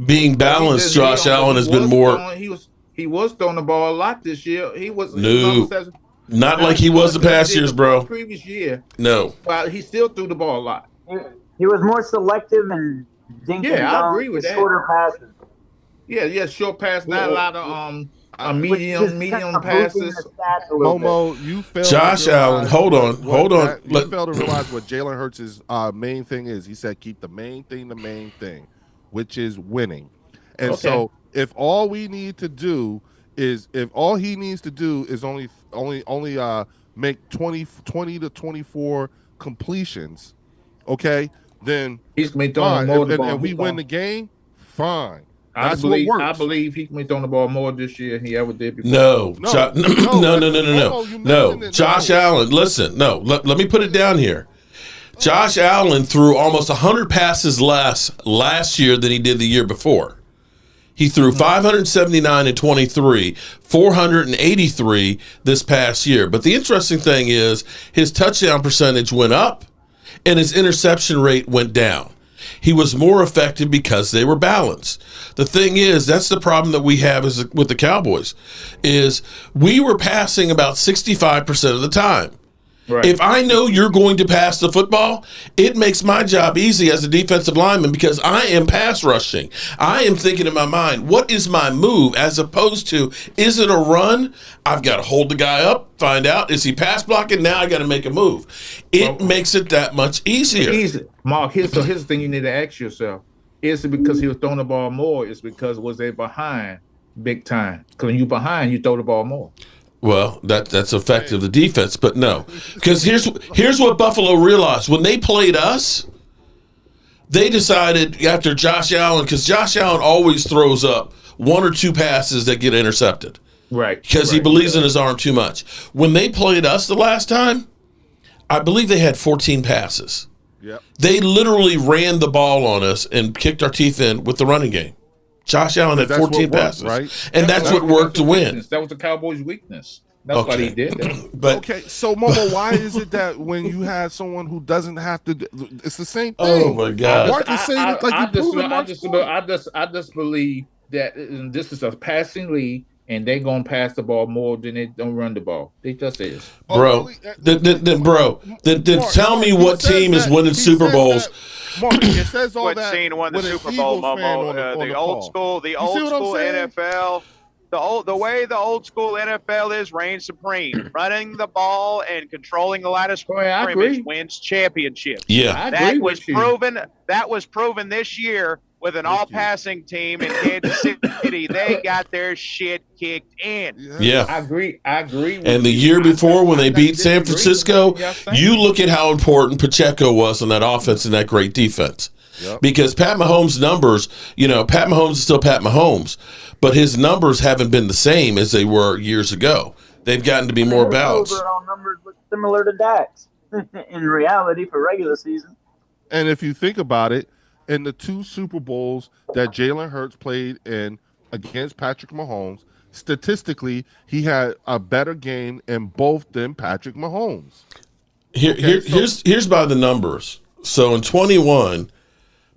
Being balanced, Josh Allen has been more. He was throwing the ball a lot this year. He was not like he was the past years, bro. Previous year, no. But he still threw the ball a lot. He was more selective and. I agree with that. Shorter passes. Yeah, short pass, not a lot of medium passes. Momo, you failed. Josh Allen, hold on. You failed to realize what Jalen Hurts' main thing is. He said, "Keep the main thing, which is winning." And so, if all he needs to do is only make 20 to 24 completions, okay. Then he's going to be throwing more the ball. And we win the game, fine. I believe he's going to be throwing the ball more this year than he ever did before. No. Josh Allen, listen. No, let me put it down here. Josh Allen threw almost 100 passes less last year than he did the year before. He threw 579 in 23, 483 this past year. But the interesting thing is his touchdown percentage went up, and his interception rate went down. He was more effective because they were balanced. The thing is, that's the problem that we have with the Cowboys, is we were passing about 65% of the time. Right. If I know you're going to pass the football, it makes my job easy as a defensive lineman because I am pass rushing. I am thinking in my mind, what is my move? As opposed to, is it a run? I've got to hold the guy up, find out, is he pass blocking? Now I got to make a move. It makes it that much easier. Easy. Mark, here's the thing you need to ask yourself. Is it because he was throwing the ball more? Is it because was they behind big time? Because when you're behind, you throw the ball more. Well, that's effective the defense, but no. Because here's what Buffalo realized. When they played us, they decided after Josh Allen, because Josh Allen always throws up one or two passes that get intercepted. Right. Because he believes in his arm too much. When they played us the last time, I believe they had 14 passes. Yep. They literally ran the ball on us and kicked our teeth in with the running game. Josh Allen had 14 passes, right? And that's what worked to win. That was the Cowboys' weakness. That's why he did that. But okay, so Momo, why is it that when you have someone who doesn't have to, it's the same thing? Oh my God! Mark is saying it like I just believe that this is a passing league, and they're gonna pass the ball more than they don't run the ball. They just is, bro. Then tell me what team is winning Super Bowls. Mark, it says all that. Seen won the Super Bowl, Momo. The old school NFL. The way the old school NFL is reigns supreme. Running the ball and controlling the line of scrimmage wins championships. Yeah, that was proven. That was proven this year with an all-passing team in Kansas City. They got their shit kicked in. Yeah, I agree. And the year before, when they beat San Francisco, you look at how important Pacheco was in that offense and that great defense. Yep. Because Pat Mahomes' numbers, Pat Mahomes is still Pat Mahomes, but his numbers haven't been the same as they were years ago. They've gotten to be more balanced. Overall numbers look similar to Dak's in reality for regular season. And if you think about it, in the 2 Super Bowls that Jalen Hurts played in against Patrick Mahomes, statistically, he had a better game in both than Patrick Mahomes. Here's by the numbers. So in 21,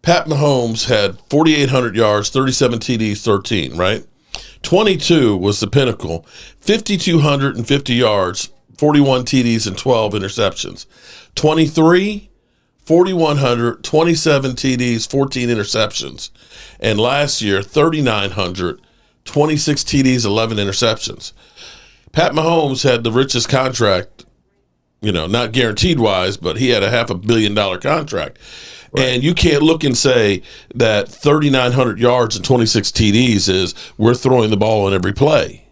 Pat Mahomes had 4,800 yards, 37 TDs, 13, right? 22 was the pinnacle, 5,250 yards, 41 TDs, and 12 interceptions. 23, 4,100, 27 TDs, 14 interceptions. And last year, 3,900, 26 TDs, 11 interceptions. Pat Mahomes had the richest contract, not guaranteed-wise, but he had a $500 million contract. Right. And you can't look and say that 3,900 yards and 26 TDs is we're throwing the ball on every play.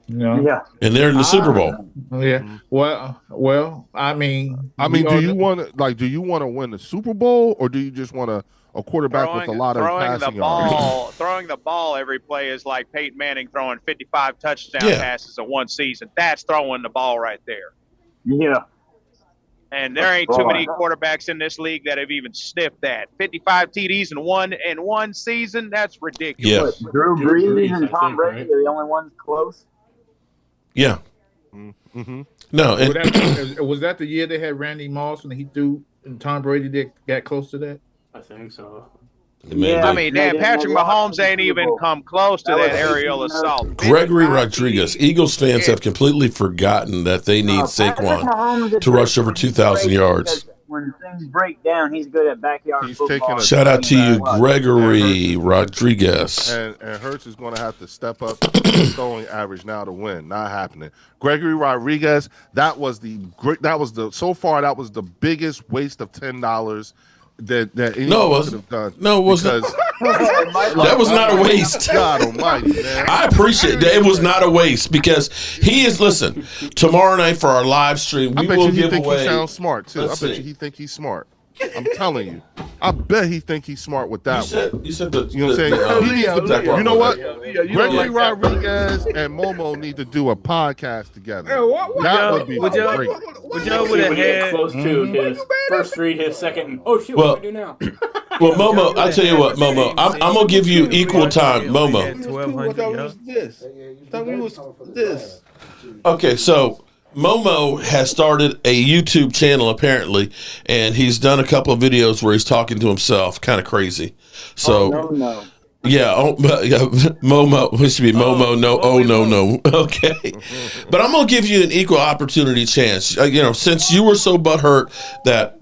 No. Yeah. And they're in the Super Bowl. Yeah. Well, I mean, do you want to win the Super Bowl, or do you just want a quarterback with a lot of passing yards? Throwing the ball every play is like Peyton Manning throwing 55 touchdown passes in one season. That's throwing the ball right there. Yeah. And there ain't too many quarterbacks in this league that have even sniffed that. 55 TDs in one season, that's ridiculous. Yeah. Drew Brees and Tom Brady are the only ones close. Yeah. Mm-hmm. No. Was that the year they had Randy Moss and he threw and Tom Brady got close to that? I think so. Yeah, I mean, Patrick Mahomes ain't even come close to that aerial assault. Gregory Rodriguez. Eagles fans have completely forgotten that they need Saquon to rush over 2,000 yards. When things break down, he's good at backyard football. Shout out to you, Gregory Rodriguez. And Hurts is going to have to step up the throwing average now to win. Not happening. Gregory Rodriguez. That was the biggest waste of $10 that anyone could have done. No, it wasn't. That was not a waste. God almighty, man. I appreciate that. It was not a waste because he is, listen, tomorrow night for our live stream, we will give away. He sounds smart, too. I bet you he think he's smart. I'm telling you. I bet he think he's smart with that one. You said the, you know what I'm saying? you know what? Gregory Rodriguez and Momo need to do a podcast together. That would be great. Would y'all would have had close to his first read, his second? Oh shit! What do I do now? Well, Momo, I tell you what, Momo, I'm gonna give you equal time, Momo. This. Okay, so Momo has started a YouTube channel apparently, and he's done a couple of videos where he's talking to himself, kind of crazy. So, yeah, Momo, it should be Momo. No. Okay, but I'm gonna give you an equal opportunity chance. Since you were so butthurt that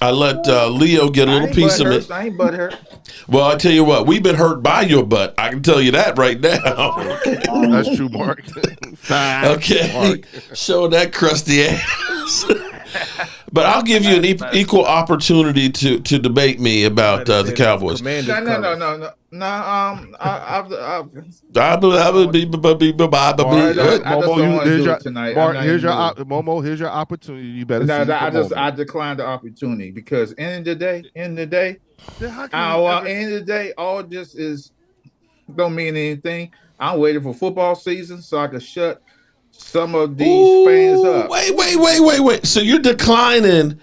I let Leo get a little piece of it. I ain't butthurt. Well, I tell you what, we've been hurt by your butt. I can tell you that right now. That's true, Mark. Okay, Mark. Show that crusty ass. But I'll give you an equal opportunity to debate me about the Cowboys. No. Momo, here's your opportunity. You better. I declined the opportunity because end of the day, all this is don't mean anything. I'm waiting for football season so I can shut some of these fans up. Wait. So you're declining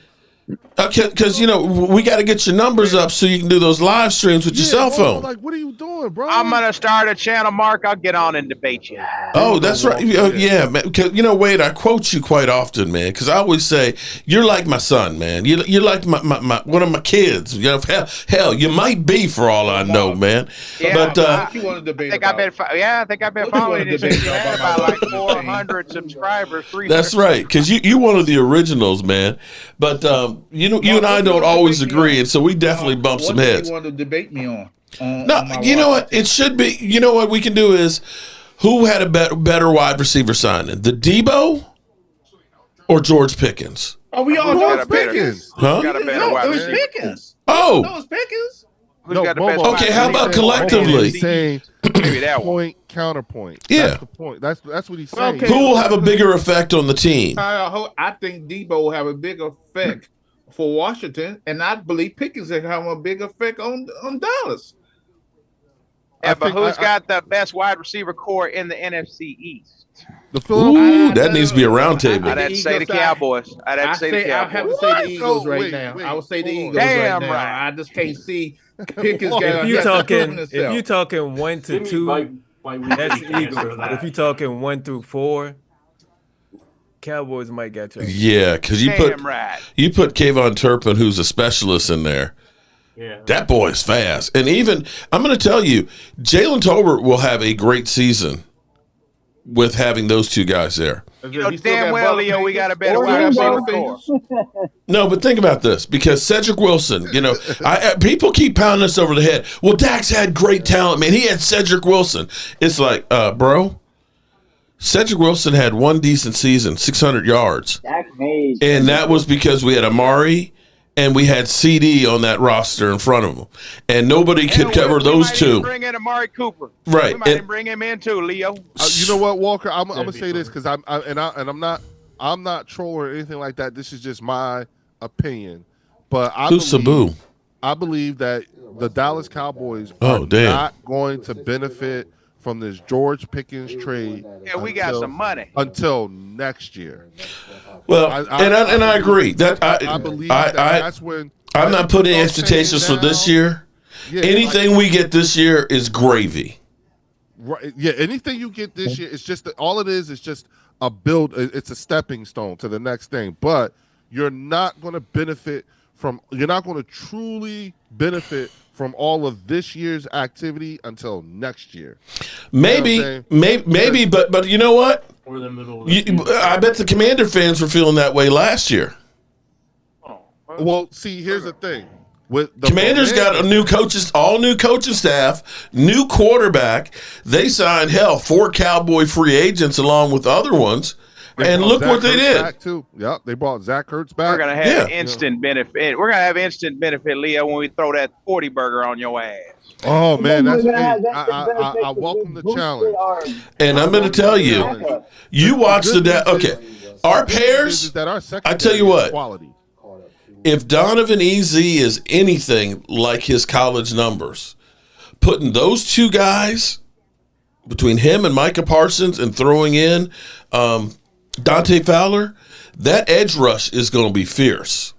Because we got to get your numbers up so you can do those live streams with your cell phone. Like, what are you doing, bro? I'm gonna start a channel, Mark. I'll get on and debate you. Oh, that's right. Yeah, man. Cause, Wade, I quote you quite often, man. Because I always say you're like my son, man. You're like my one of my kids. Hell, you might be for all I know, man. Yeah, but you want to debate? I think I've been following this. You had about like 400 subscribers. That's right. Because you one of the originals, man. But you and I don't always agree, and so we definitely bump some heads. What do you want to debate me on? No, you know what? It should be. You know what we can do is, who had a better wide receiver signing, the Debo or George Pickens? Oh, we all know it's Pickens. Huh? It was Pickens. Oh, no, it's Pickens. Okay, how about collectively? Saying maybe that point counterpoint. Yeah, that's the point. That's what he's saying. Okay. Who will have a bigger effect on the team? I think Debo will have a big effect for Washington, and I believe Pickens will have a big effect on Dallas. Yeah, but who's got the best wide receiver core in the NFC East? Ooh, that needs to be a round table. I'd have to say the Cowboys. I have to say the Eagles right now. I would say the Eagles right now. I just can't see Pickens. If you're talking 1 to 2, that's Eagles. If you're talking 1 through 4, Cowboys might get you. Yeah, because you put Kayvon Turpin, who's a specialist, in there. Yeah. That boy's fast. And even, I'm going to tell you, Jalen Tolbert will have a great season with having those two guys there. Damn well, Leo, we got a better wide receiver core. No, but think about this, because Cedric Wilson, people keep pounding us over the head. Well, Dak's had great talent, man. He had Cedric Wilson. It's like, bro, Cedric Wilson had one decent season, 600 yards. And that was because we had Amari and we had CD on that roster in front of him, and nobody could cover those two. Bring in Amari Cooper, right? We might bring him in too, Leo. You know what, Walker? I'm gonna say this because I'm not trolling or anything like that. This is just my opinion, but I believe that the Dallas Cowboys are not going to benefit from this George Pickens trade. Yeah, we got some money until next year. Well, I agree. I believe that's when I'm not putting expectations for this year. Yeah, anything we get this year is gravy. Right? Yeah, anything you get this year, it's just all it is just a build. It's a stepping stone to the next thing. But you're not going to benefit from. You're not going to truly benefit from all of this year's activity until next year. Maybe, but you know what? Or the middle. I bet the Commander fans were feeling that way last year. Well, see, here's the thing. With the Commanders got all new coaching staff, new quarterback. They signed 4 Cowboy free agents along with other ones. And look what they did. Too. Yep, they brought Zach Ertz back. We're gonna have instant benefit. We're gonna have instant benefit, Leo, when we throw that 40 burger on your ass. Oh man, that's I welcome the challenge. And I'm gonna tell you, you watch our pairs. I tell you what. Quality. If Donovan Easy is anything like his college numbers, putting those two guys between him and Micah Parsons and throwing in Dante Fowler, that edge rush is going to be fierce.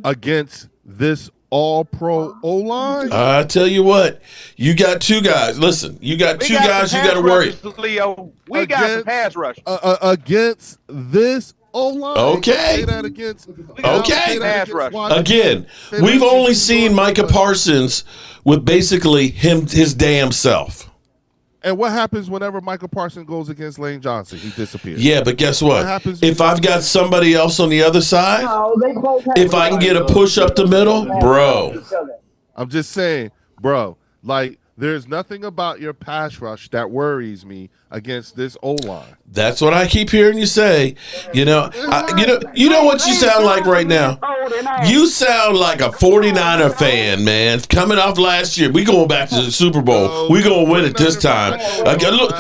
Against this all-pro O-line? I tell you what, you got two guys. Listen, you got two guys you got to worry. Leo, we got some pass rush. Against this O-line? Okay. Pass rush. Again, we've only seen Micah Parsons with basically his damn self. And what happens whenever Michael Parsons goes against Lane Johnson? He disappears. Yeah, but guess what? If I've got somebody else on the other side, if I can get a push up the middle, bro. I'm just saying, bro, like, there's nothing about your pass rush that worries me against this O-line. That's what I keep hearing you say. You know what you sound like right now? You sound like a 49er fan, man. Coming off last year, we going back to the Super Bowl. We going to win it this time.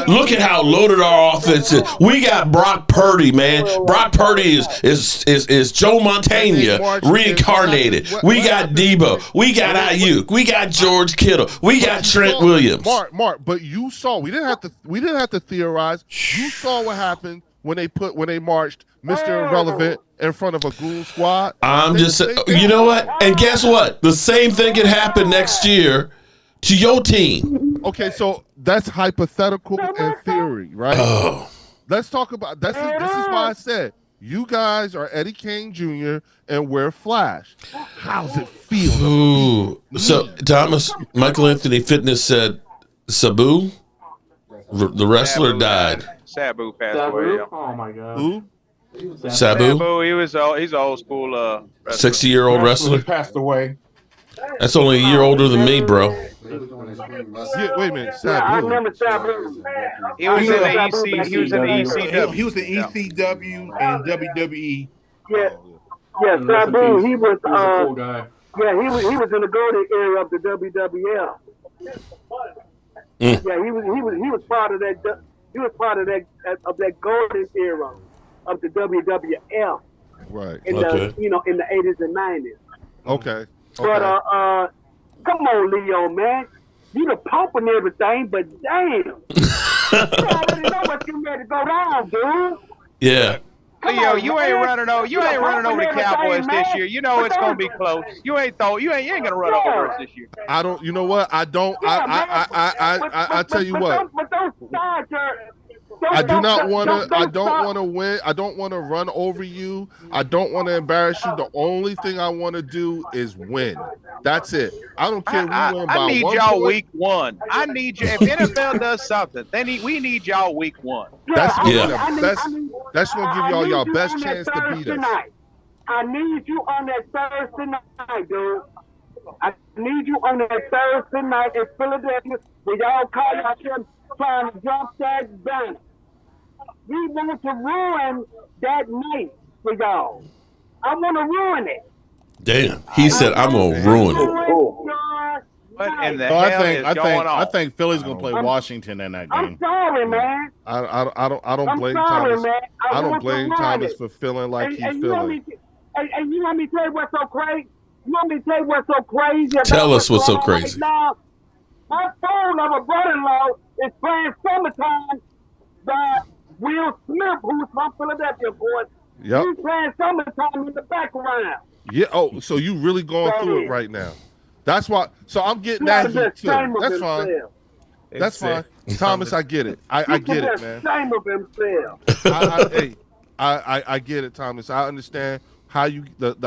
Look at how loaded our offense is. We got Brock Purdy, man. Brock Purdy is Joe Montana reincarnated. We got Debo. We got Ayuk. We got George Kittle. We got Trent Williams. Mark, but you saw we didn't have to theorize. You saw what happened when they marched Mr. Irrelevant in front of a goon squad. I'm just saying, you know what? And guess what? The same thing could happen next year to your team. Okay, so that's hypothetical and theory, right? Oh. Let's talk about this is why I said you guys are Eddie Kane Jr. and we're Flash. How's it feel? Ooh. So Thomas, Michael Anthony Fitness said Sabu, the wrestler, died. Sabu passed away. Yeah. Oh my god. Who? Sabu? He's an old school 60-year-old wrestler. He passed away. That's only a year older than me, bro. Yeah, wait a minute. Yeah, I Sabu. remember Sabu. He was in the EC. He was in the ECW. He was in ECW and WWE. Yeah, Sabu. He was He's a cool guy. Yeah, he was in the golden era of the WWF. Yeah, he was part of that. He was part of that golden era of the WWF. Right. In the in the 80s and 90s. Okay. But come on, Leo, man. You the Pope and everything, but damn. You already know what's getting ready to go down, dude. Yeah. Leo, you ain't running over the Cowboys this year. You know it's gonna be close. You ain't gonna run over us this year. I don't. You know what? I don't. I tell you what. But those sides are. I do not want to. I don't want to win. I don't want to run over you. I don't want to embarrass you. The only thing I want to do is win. That's it. I don't care. I need y'all week one. I need you. If NFL does something, we need y'all week one. That's gonna give y'all best chance to beat us. I need you on that Thursday night, dude. I need you on that Thursday night in Philadelphia. We all call yourselves trying to jump that banner. We want to ruin that night for y'all. I want to ruin it. Damn. He said, I'm going to ruin it. What in the hell is going on? I think Philly's going to play Washington in that game. I'm sorry, man. I don't blame Thomas. I don't blame Thomas for feeling like he's feeling. And you want me to tell you what's so crazy? You want me to tell you what's so crazy? Tell us what's so crazy. Right now? My phone of a brother-in-law is playing Summertime by Will Smith, who's from Philadelphia, boy. Yep. He's playing Summertime in the background. Yeah. Oh, so you really going through it right now? That's why. So I'm getting that heat too. That's fine. That's fine. Thomas, I get it. I get it, man. Shame of himself. I get it, Thomas. I understand how you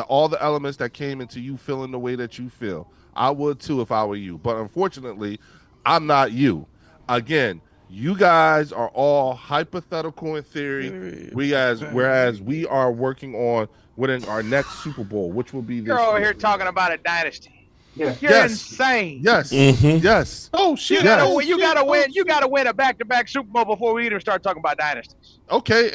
all the elements that came into you feeling the way that you feel. I would too if I were you. But unfortunately, I'm not you. Again, you guys are all hypothetical in theory. Whereas we are working on winning our next Super Bowl, which will be this You're over year. here talking about a dynasty. Yeah. You're insane. Yes. Mm-hmm. Yes. Oh shit! You gotta win. You gotta win a back-to-back Super Bowl before we even start talking about dynasties. Okay,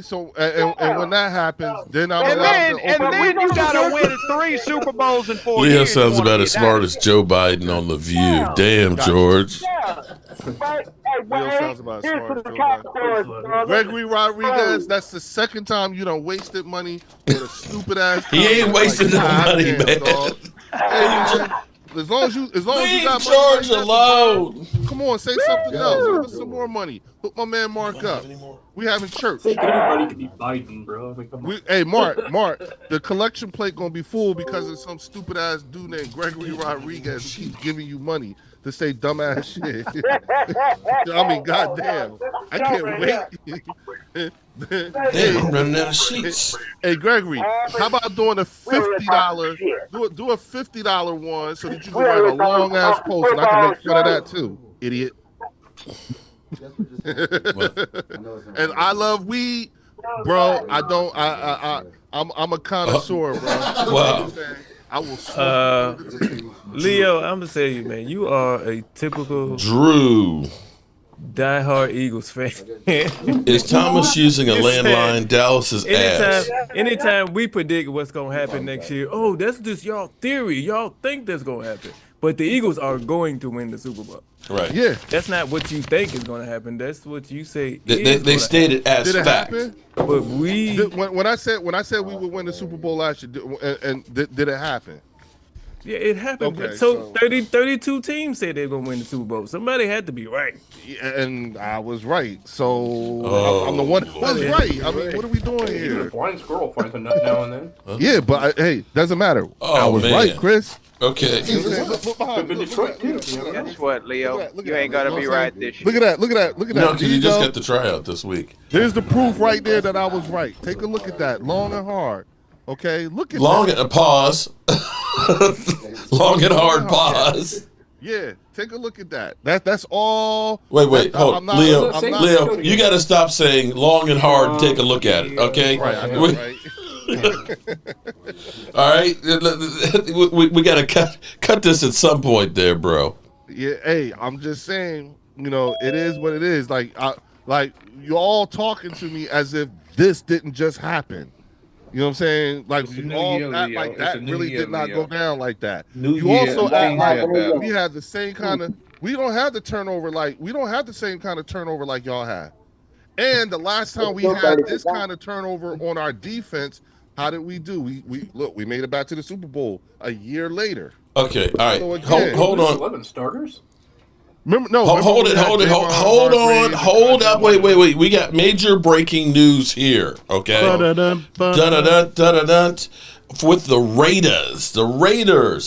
So when that happens, then then you gotta win 3 Super Bowls in 4 Leo years. sounds about as smart as Joe Biden on The View. Damn, George. Leo sounds about as smart as Joe Biden. Gregory Rodriguez, that's the second time you done wasted money with a stupid ass. He ain't wasting no money, man. Dog. Hey, as long as you got George money, alone. Come on, say something else. Give us some more money. Hook my man Mark up. We having church. Anybody can be Biden, bro. Hey, Mark, the collection plate gonna be full because of some stupid ass dude named Gregory Rodriguez who keeps giving you money to say dumbass shit. I mean, goddamn, I can't wait. Hey, I'm running out of sheets. Hey, Gregory, how about doing a $50? Do a $50 one so that you can write a long ass post and I can make fun of that too, idiot. And I love weed, bro. I'm a connoisseur, bro. Wow. I will. Leo, I'm gonna say you, man. You are a typical Drew. diehard Eagles fan. Is Thomas using a landline? Dallas's ass. Anytime we predict what's gonna happen next year, oh, that's just y'all theory. Y'all think that's gonna happen, but the Eagles are going to win the Super Bowl. Right. Yeah. That's not what you think is gonna happen. That's what you say. They stated as Did it fact. happen? But we When I said we would win the Super Bowl last year, and did it happen? Yeah, it happened. Okay, so 32 teams said they're going to win the Super Bowl. Somebody had to be right. Yeah, and I was right. So I'm the one who was right. I mean, what are we doing here? A blind squirrel finds a nut now and then. Yeah, but hey, doesn't matter. I was right, Chris. Okay. Guess what, Leo? You ain't got to be right this year. Look at that. No, because you just got the tryout this week. There's the proof right there that I was right. Take a look at that. Long and hard. Okay, look at long that. And pause. Long and hard pause. Yeah, take a look at that. That's all. Wait, hold on. Leo, you got to stop saying long and hard. Take a look at it, okay? Right, I know, right. All right, we got to cut this at some point, there, bro. Yeah, hey, I'm just saying, it is what it is. Like you all talking to me as if this didn't just happen. You know what I'm saying? Like you all act like that really did not go down like that. You also act like we have the same kind of. We don't have the same kind of turnover like y'all have. And the last time we had this kind of turnover on our defense, how did we do? We made it back to the Super Bowl a year later. Okay, all right. So again, hold on. 11 starters. Hold up. Wait. We got major breaking news here. Okay. With the Raiders,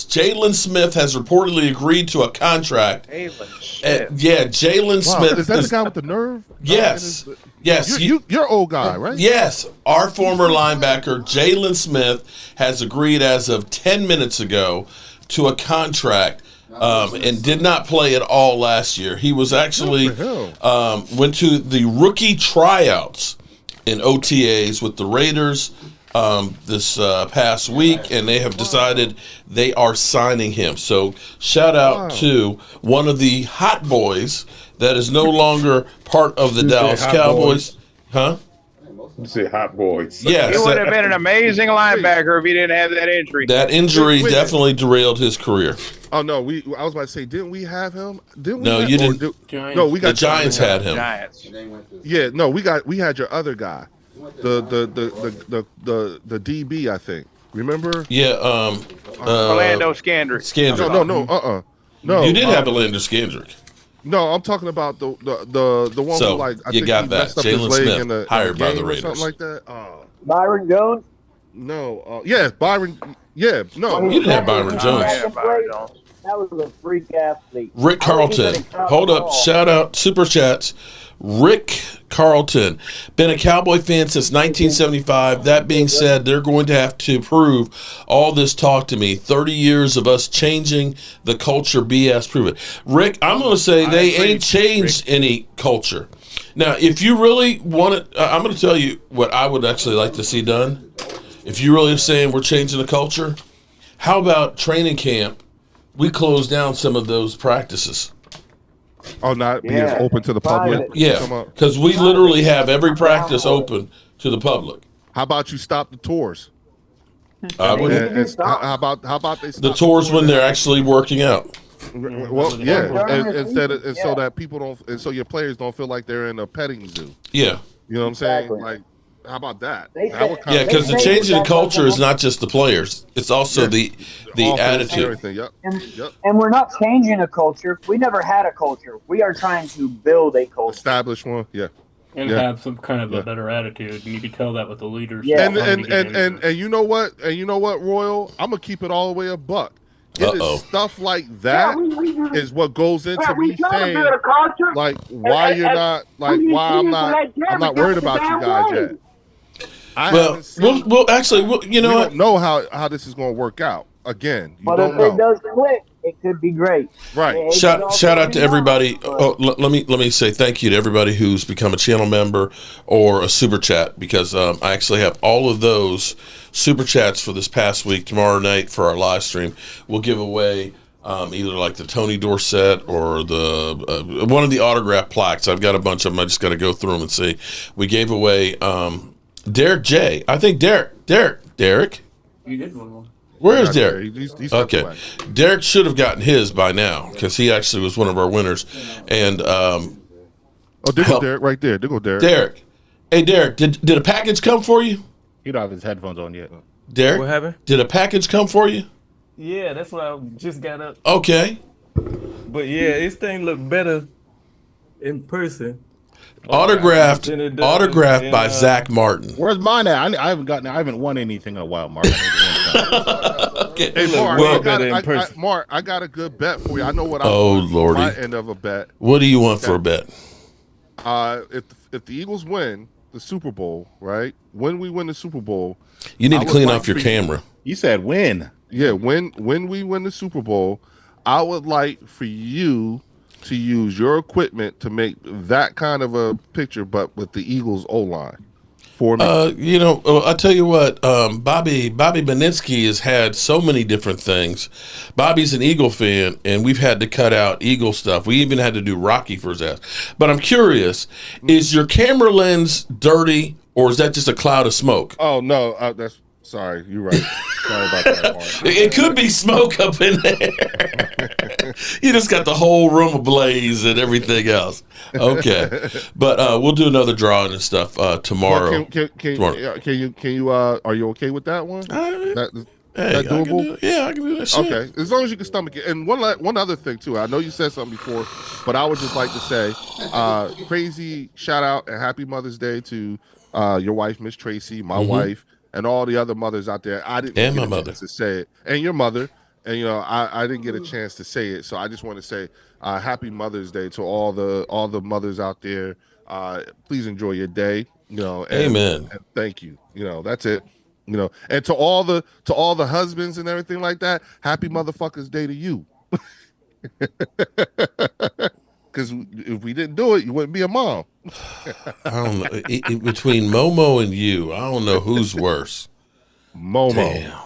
Jalen Smith has reportedly agreed to a contract. Jalen Smith. Is that the guy with the nerve? Yes. Yes. You're old guy, right? Yes. Our former linebacker, Jalen Smith, has agreed as of 10 minutes ago to a contract. And did not play at all last year. He was actually went to the rookie tryouts in OTAs with the Raiders this past week, and they have decided they are signing him. So shout out to one of the hot boys that is no longer part of the Dallas Cowboys. Huh? You say hot boys. Yes. He would have been an amazing linebacker if he didn't have that injury. That injury definitely derailed his career. Oh no, I was about to say, didn't we have him? You didn't. No, we got the Giants had him. Giants. Yeah, no, we had your other guy, the DB, I think. Remember? Yeah. Orlando Scandrick. No. You did have Orlando Scandrick. No, I'm talking about the one who I think got he that. messed up his Jalen leg Smith in the hired by the game or Raiders. something like that. Byron Jones? No. Byron. Yeah, no. You didn't have Byron Jones. That was a freak athlete. Rick Carlton. Hold up. Shout out. Super Chats. Rick Carlton. Been a Cowboy fan since 1975. That being said, they're going to have to prove all this talk to me. 30 years of us changing the culture. BS. Prove it. Rick, I'm going to say they ain't changed any culture. Now, if you really want it, I'm going to tell you what I would actually like to see done. If you really are saying we're changing the culture, how about training camp? We close down some of those practices. Oh, not being open to the public? Yeah, because we literally have every practice open to the public. How about you stop the tours? How about they stop the tours when they're actually working out? Well, yeah, and so that people don't, and so your players don't feel like they're in a petting zoo. Yeah, you know what I'm saying? Like, how about that? Because the change in the culture is not just the players; it's also the attitude. Yep. And we're not changing a culture. We never had a culture. We are trying to build a culture, establish one. Yeah. And have some kind of a better attitude, and you can tell that with the leaders. Yeah. And you know what? Royal, I'm gonna keep it all the way a buck. It is stuff like that is what goes into me saying, like, why you're not, like, why I'm not worried about you guys yet. Well, actually, you know, we don't know how this is going to work out. Again, but if it does click, it could be great. Right. Shout out to everybody. Let me say thank you to everybody who's become a channel member or a super chat, because I actually have all of those super chats for this past week. Tomorrow night for our live stream, we'll give away either like the Tony Dorsett or the one of the autograph plaques. I've got a bunch of them. I just got to go through them and see. We gave away Derek J. I think Derek. You did one. Where is Derek? He's okay. Derek should have gotten his by now, because he actually was one of our winners. And there go Derek right there. There go Derek. Derek. Hey, Derek, did a package come for you? He don't have his headphones on yet. Derek, what happened? Did a package come for you? Yeah, that's what I just got up. Okay. But yeah, this thing look better in person. Autographed by Zach Martin. Where's mine at? I haven't won anything in a while, Mark. Okay. Hey, Mark, I got a good bet for you. I know what I want. Lordy. My end of a bet. What do you want for a bet? If the Eagles win the Super Bowl, right? When we win the Super Bowl, you need to clean off your camera. You said when? Yeah, when we win the Super Bowl, I would like for you to use your equipment to make that kind of a picture, but with the Eagles O-line for me. I tell you what, Bobby Beninsky has had so many different things. Bobby's an Eagle fan, and we've had to cut out Eagle stuff. We even had to do Rocky for his ass. But I'm curious, is your camera lens dirty, or is that just a cloud of smoke? Oh, no, sorry, you're right. Sorry about that, Mark. It could be smoke up in there. You just got the whole room ablaze and everything else. Okay, but we'll do another drawing and stuff tomorrow. Can you? Are you okay with that one? That doable? I can do that shit. Okay, as long as you can stomach it. And one other thing too. I know you said something before, but I would just like to say, crazy shout out and happy Mother's Day to your wife, Miss Tracy, my wife, and all the other mothers out there. I didn't get a chance to say it, and your mother, and I didn't get a chance to say it, so I just want to say happy Mother's Day to all the mothers out there. Please enjoy your day. Amen. And thank you. That's it. And to all the husbands and everything like that, happy motherfuckers day to you. Because if we didn't do it, you wouldn't be a mom. I don't know. Between Momo and you, I don't know who's worse. Momo. Damn.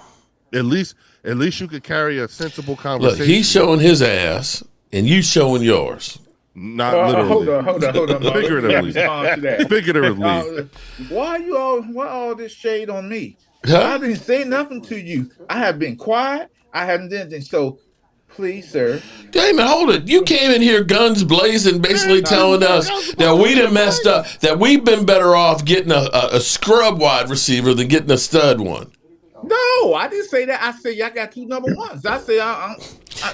At least you could carry a sensible conversation. Look, he's showing his ass, and you showing yours. Not literally. Hold on. Figuratively. Figuratively. Why all this shade on me? Huh? I didn't say nothing to you. I have been quiet. I haven't done anything. So, please, sir. Damon, hold it. You came in here guns blazing, basically telling us that we done messed up, that we've been better off getting a scrub wide receiver than getting a stud one. No, I didn't say that. I said y'all got 2 number ones. I said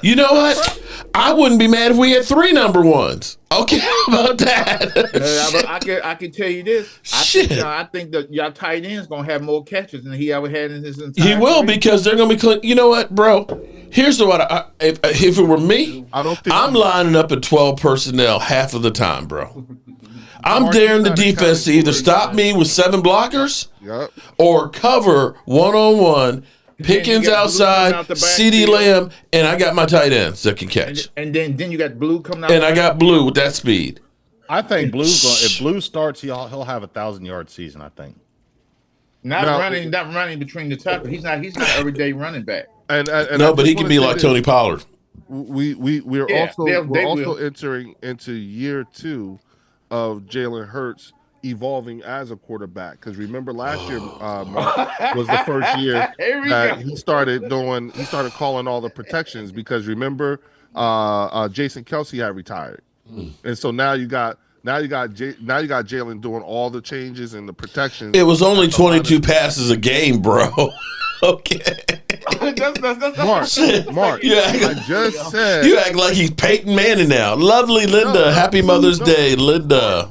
you know what? I wouldn't be mad if we had 3 number ones. Okay, how about that? I can tell you this. I think that y'all tight end's gonna have more catches than he ever had in his entire He will, because they're gonna be clean. You know what, bro? Here's what if it were me, I'm lining up at 12 personnel half of the time, bro. I'm daring the defense to either stop me with 7 blockers or cover 1-on-1, Pickens outside, CeeDee Lamb, and I got my tight ends that can catch. And then you got Blue coming out. And I got Blue with that speed. I think if Blue starts, he'll have a 1,000-yard season, I think. Not running between the tackles. He's not everyday running back. And but he can be like Tony Pollard. We're also entering into year 2 of Jalen Hurts evolving as a quarterback, because remember last year was the first year that he started calling all the protections, because remember Jason Kelsey had retired, and so now you got Jalen doing all the changes and the protections. It was only 22 passes a game, bro. Okay. Mark, I just said you act like he's Peyton Manning now. Lovely Linda, happy Mother's Day, Linda.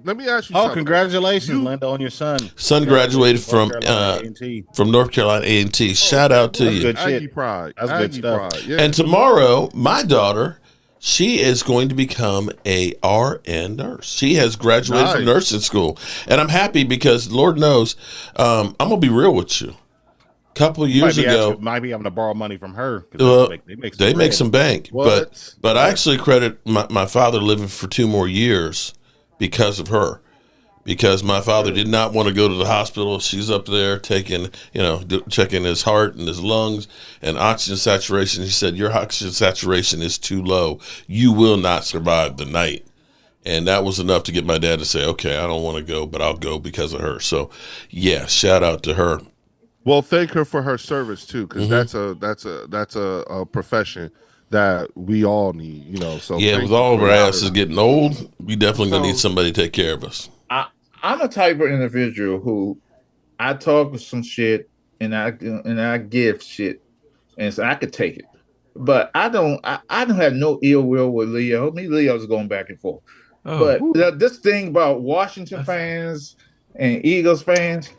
Let me ask you. Oh, congratulations, Linda, on your son. Son graduated from North Carolina A&T. Shout out to you. Good shit. Aggie pride. That's good stuff. Yeah. And tomorrow, my daughter, she is going to become a RN nurse. She has graduated from nursing school, and I'm happy because Lord knows, I'm gonna be real with you. A couple of years ago, might be having to borrow money from her. They make some bank, but I actually credit my father living for 2 more years because of her, because my father did not want to go to the hospital. She's up there taking, checking his heart and his lungs and oxygen saturation. He said, your oxygen saturation is too low. You will not survive the night. And that was enough to get my dad to say, okay, I don't want to go, but I'll go because of her. So yeah, shout out to her. Well, thank her for her service too, because that's a profession that we all need, So yeah, with all of our asses getting old, we definitely gonna need somebody to take care of us. I'm a type of individual who I talk with some shit and I give shit. and so I could take it. But I don't have no ill will with Leo. Me, Leo's going back and forth. But this thing about Washington fans and Eagles fans,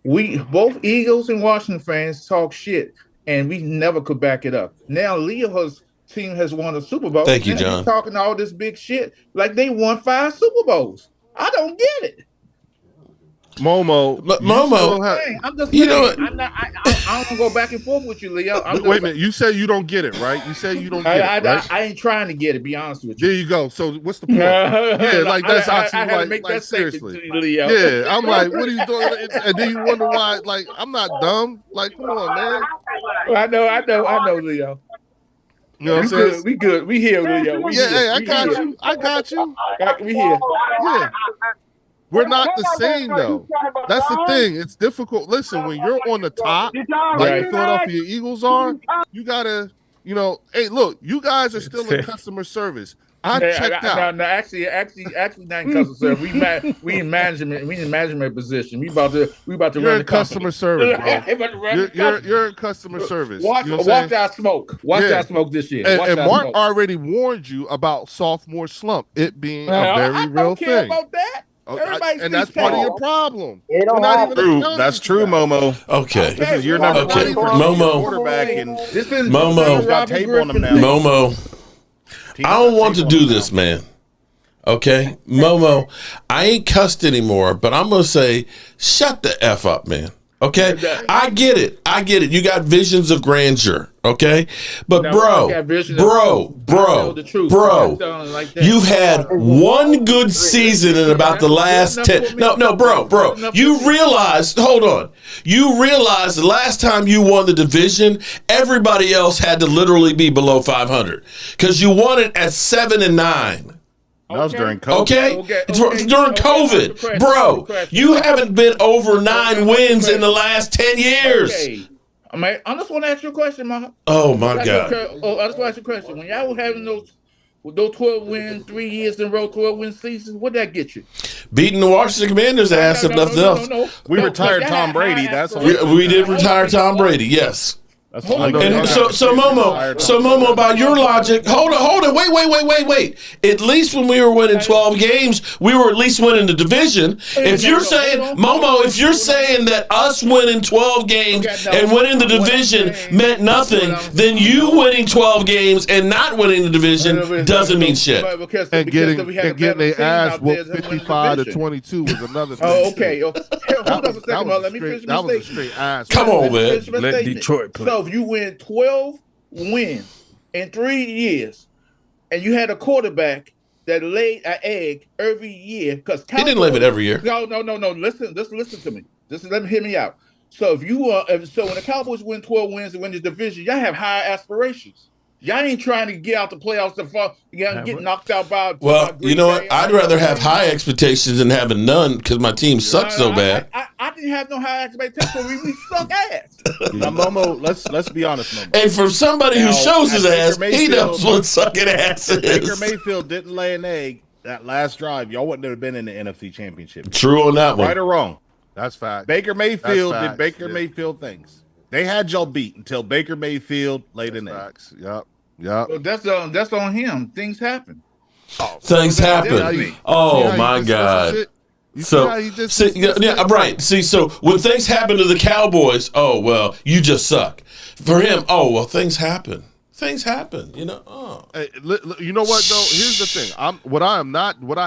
we both Eagles and Washington fans talk shit, and we never could back it up. Now Leo's team has won a Super Bowl. Thank you, John. He's talking all this big shit like they won 5 Super Bowls. I don't get it. Momo, I'm just saying, I don't go back and forth with you, Leo. Wait a minute. You say you don't get it, right? You say you don't get it, right? I ain't trying to get it. Be honest with you. There you go. So what's the point? Yeah, like that's actually like seriously. You, Leo. Yeah, I'm like, what are you doing? And then you wonder why? Like, I'm not dumb. Like, come on, man. I know, Leo. You know what I'm saying? We good. We here, Leo. Hey, I got you. We here. Yeah. We're not the same, though. That's the thing. It's difficult. Listen, when you're on the top, like the Philadelphia Eagles are, you gotta, hey, look, you guys are still in customer service. I checked out. No, actually, not in customer service. We in management. We in management position. We about to run the customer service, bro. You're in customer service. Watch our smoke. Watch our smoke this year. And Mark already warned you about sophomore slump. It being a very real thing. I don't care about that. And that's part of your problem. That's true, Momo. Okay. This is your number 2 Momo. quarterback, and Momo got tape on him now. Momo. I don't want to do this, man. Okay? Momo, I ain't cussed anymore, but I'm going to say, shut the F up, man. Okay? I get it. You got visions of grandeur. Okay? But bro, you've had one good season in about the last 10. No, bro. You realize the last time you won the division, everybody else had to literally be below 500 because you won it at 7-9. That was during COVID. Okay. During COVID. Bro, you haven't been over 9 wins in the last 10 years. Okay. I just want to ask you a question, Mark. Oh, my God. I just want to ask you a question. When y'all were having those 12 wins, 3 years in a row, 12 win seasons, what'd that get you? Beating the Washington Commanders' ass if nothing else. We retired Tom Brady. That's we did retire Tom Brady, yes. So Momo, by your logic, hold on, wait. At least when we were winning 12 games, we were at least winning the division. If you're saying, Momo, if you're saying that us winning 12 games and winning the division meant nothing, then you winning 12 games and not winning the division doesn't mean shit. And getting their ass whooped 55-22 was another thing. Oh, okay. Hold on a second, let me finish that was a straight ass. Come on, man. Let Detroit play. So if you win 12 wins in 3 years, and you had a quarterback that laid an egg every year, because he didn't live it every year. No. Listen to me. Hear me out. So if you so when the Cowboys win 12 wins and win the division, y'all have high aspirations. Y'all ain't trying to get out the playoffs to get knocked out by. Well, you know what? I'd rather have high expectations than having none because my team sucks so bad. I didn't have no high expectations. We suck ass. Now, Momo, let's be honest, Momo. And for somebody who shows his ass, he knows what sucking ass is. Baker Mayfield didn't lay an egg that last drive. Y'all wouldn't have been in the NFC Championship. True on that one. Right or wrong? That's fact. Baker Mayfield did Baker Mayfield things. They had y'all beat until Baker Mayfield laid an egg. Yep. Well, that's on him. Things happen. Things happen. Oh my God. Right. See, so when things happen to the Cowboys, oh well, you just suck. For him, oh well, things happen. Things happen, you know. Oh. Hey, you know what though? Here's the thing. What I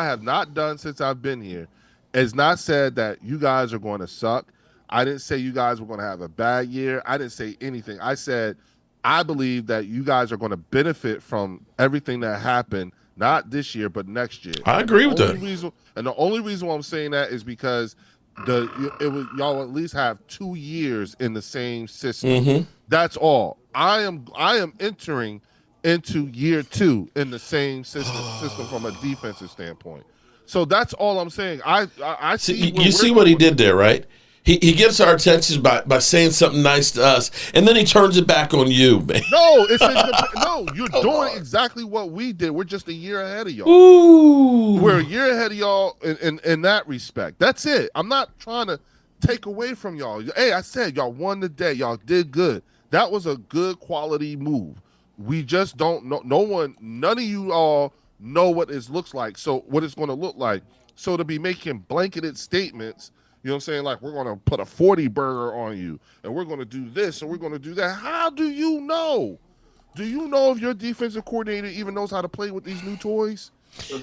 have not done since I've been here is not said that you guys are going to suck. I didn't say you guys were going to have a bad year. I didn't say anything. I said I believe that you guys are going to benefit from everything that happened, not this year, but next year. I agree with that. And the only reason why I'm saying that is because y'all at least have 2 years in the same system. Mm-hmm. That's all. I am entering into year 2 in the same system from a defensive standpoint. So that's all I'm saying. I see. You see what he did there, right? He gets our attention by saying something nice to us, and then he turns it back on you, man. No, you're doing exactly what we did. We're just a year ahead of y'all. Ooh. We're a year ahead of y'all in that respect. That's it. I'm not trying to take away from y'all. Hey, I said y'all won the day. Y'all did good. that was a good quality move. We just don't know. None of you all know what it looks like. So what it's going to look like. So to be making blanketed statements, you know what I'm saying? Like, we're going to put a 40 burger on you and we're going to do this and we're going to do that. How do you know? Do you know if your defensive coordinator even knows how to play with these new toys?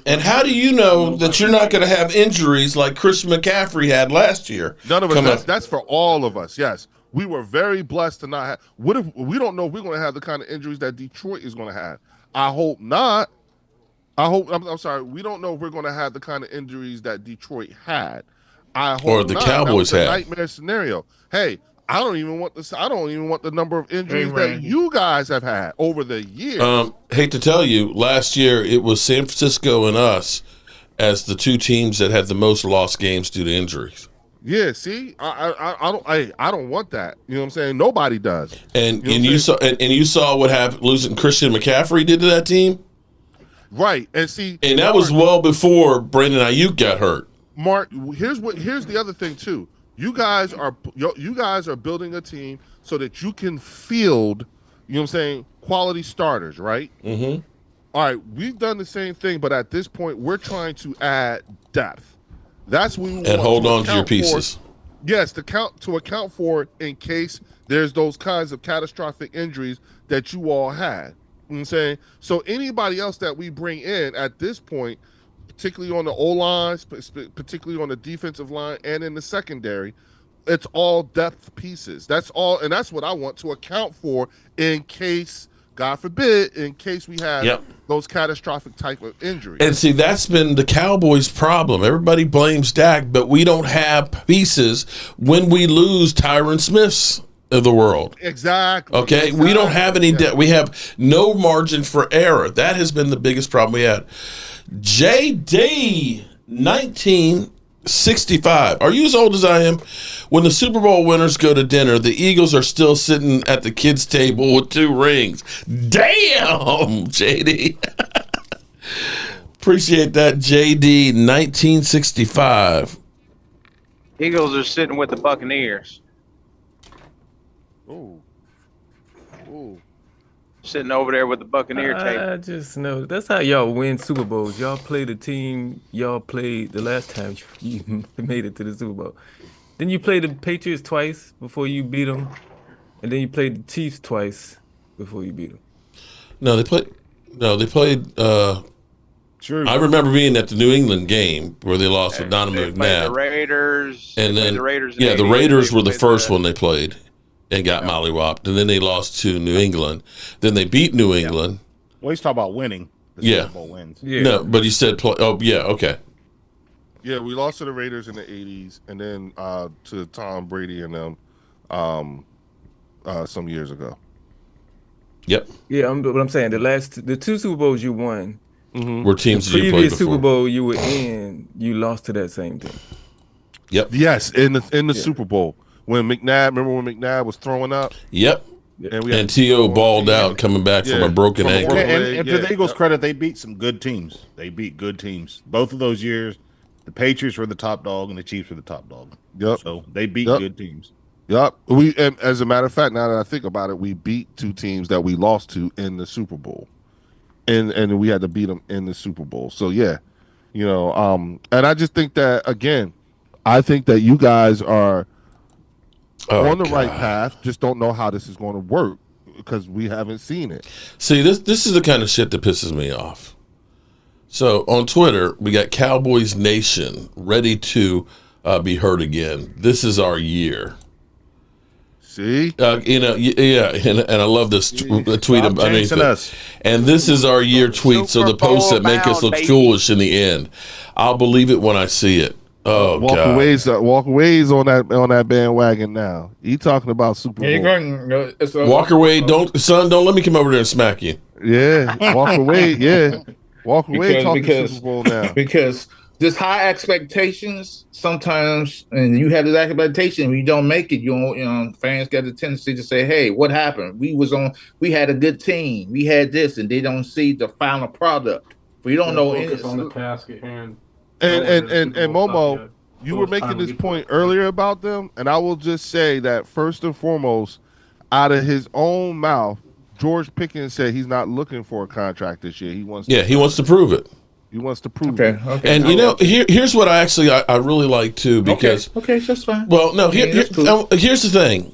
And how do you know that you're not going to have injuries like Christian McCaffrey had last year? None of us. That's for all of us. Yes. We were very blessed to not have. What if we don't know if we're going to have the kind of injuries that Detroit is going to have? I hope not. I'm sorry. We don't know if we're going to have the kind of injuries that Detroit had. I hope or the not. Cowboys that was had. a nightmare scenario. Hey, I don't even want the number of injuries that you guys have had over the years. Hate to tell you, last year it was San Francisco and us as the two teams that had the most lost games due to injuries. Yeah, see, I don't want that. You know what I'm saying? Nobody does. And you saw what happened. Losing Christian McCaffrey did to that team, right? And see, and that was well before Brandon Ayuk got hurt. Mark, here's the other thing too. You guys are building a team so that you can field, you know what I'm saying, quality starters, right? Mm-hmm. All right, we've done the same thing, but at this point, we're trying to add depth. That's what we want. And hold on to your pieces. Yes, to account for in case there's those kinds of catastrophic injuries that you all had. You know what I'm saying? So anybody else that we bring in at this point, particularly on the O-line, particularly on the defensive line and in the secondary, it's all depth pieces. That's all, and that's what I want to account for in case, God forbid, in case we have those catastrophic type of injuries. And see, that's been the Cowboys' problem. Everybody blames Dak, but we don't have pieces when we lose Tyron Smiths of the world. Exactly. Okay, we don't have any depth. We have no margin for error. That has been the biggest problem we had. JD 1965. Are you as old as I am? When the Super Bowl winners go to dinner, the Eagles are still sitting at the kids' table with 2 rings. Damn, JD. Appreciate that, JD 1965. Eagles are sitting with the Buccaneers. Ooh. Sitting over there with the Buccaneer tape. I just know that's how y'all win Super Bowls. Y'all play the team y'all played the last time you made it to the Super Bowl. Then you played the Patriots twice before you beat them, and then you played the Chiefs twice before you beat them. No, they played. True. I remember being at the New England game where they lost with Donovan McNabb. The Raiders. And then the Raiders. The Raiders were the first one they played. And got mollywopped, and then they lost to New England. Then they beat New England. Well, he's talking about winning. The Super Bowl wins. Yeah. No, but he said play. Oh, yeah, okay. Yeah, we lost to the Raiders in the 80s, and then to Tom Brady and them some years ago. Yep. Yeah, but I'm saying the 2 Super Bowls you won were teams that you played before. The previous Super Bowl you were in, you lost to that same team. Yep. Yes, in the Super Bowl. When McNabb was throwing up? Yep. And T.O. balled out coming back from a broken ankle. And to the Eagles' credit, they beat some good teams. They beat good teams. Both of those years, the Patriots were the top dog and the Chiefs were the top dog. Yep. So they beat good teams. Yep. And as a matter of fact, now that I think about it, we beat 2 teams that we lost to in the Super Bowl. And we had to beat them in the Super Bowl. So, yeah. And I just think that, again, you guys are on the right path, just don't know how this is going to work because we haven't seen it. See, this is the kind of shit that pisses me off. So on Twitter, we got Cowboys Nation ready to be heard again. This is our year. See, and I love this tweet. And this is our year tweets. So the posts that make us look foolish in the end. I'll believe it when I see it. Oh, Walker-Way's on that bandwagon now. He talking about Super Bowl. Walker-Way, don't let me come over there and smack you. Yeah, Walker-Way, yeah. Walker-Way talking Super Bowl now. Because this high expectations sometimes, and you have this expectation, when you don't make it, fans got the tendency to say, "Hey, what happened? We had a good team, we had this," and they don't see the final product. We don't know focus on the task at hand. And Momo, you were making this point earlier about them, and I will just say that first and foremost, out of his own mouth, George Pickens said he's not looking for a contract this year. He wants to prove it. He wants to prove it. Okay. And here's what I really like too, because okay, that's fine. Well, no, here's the thing.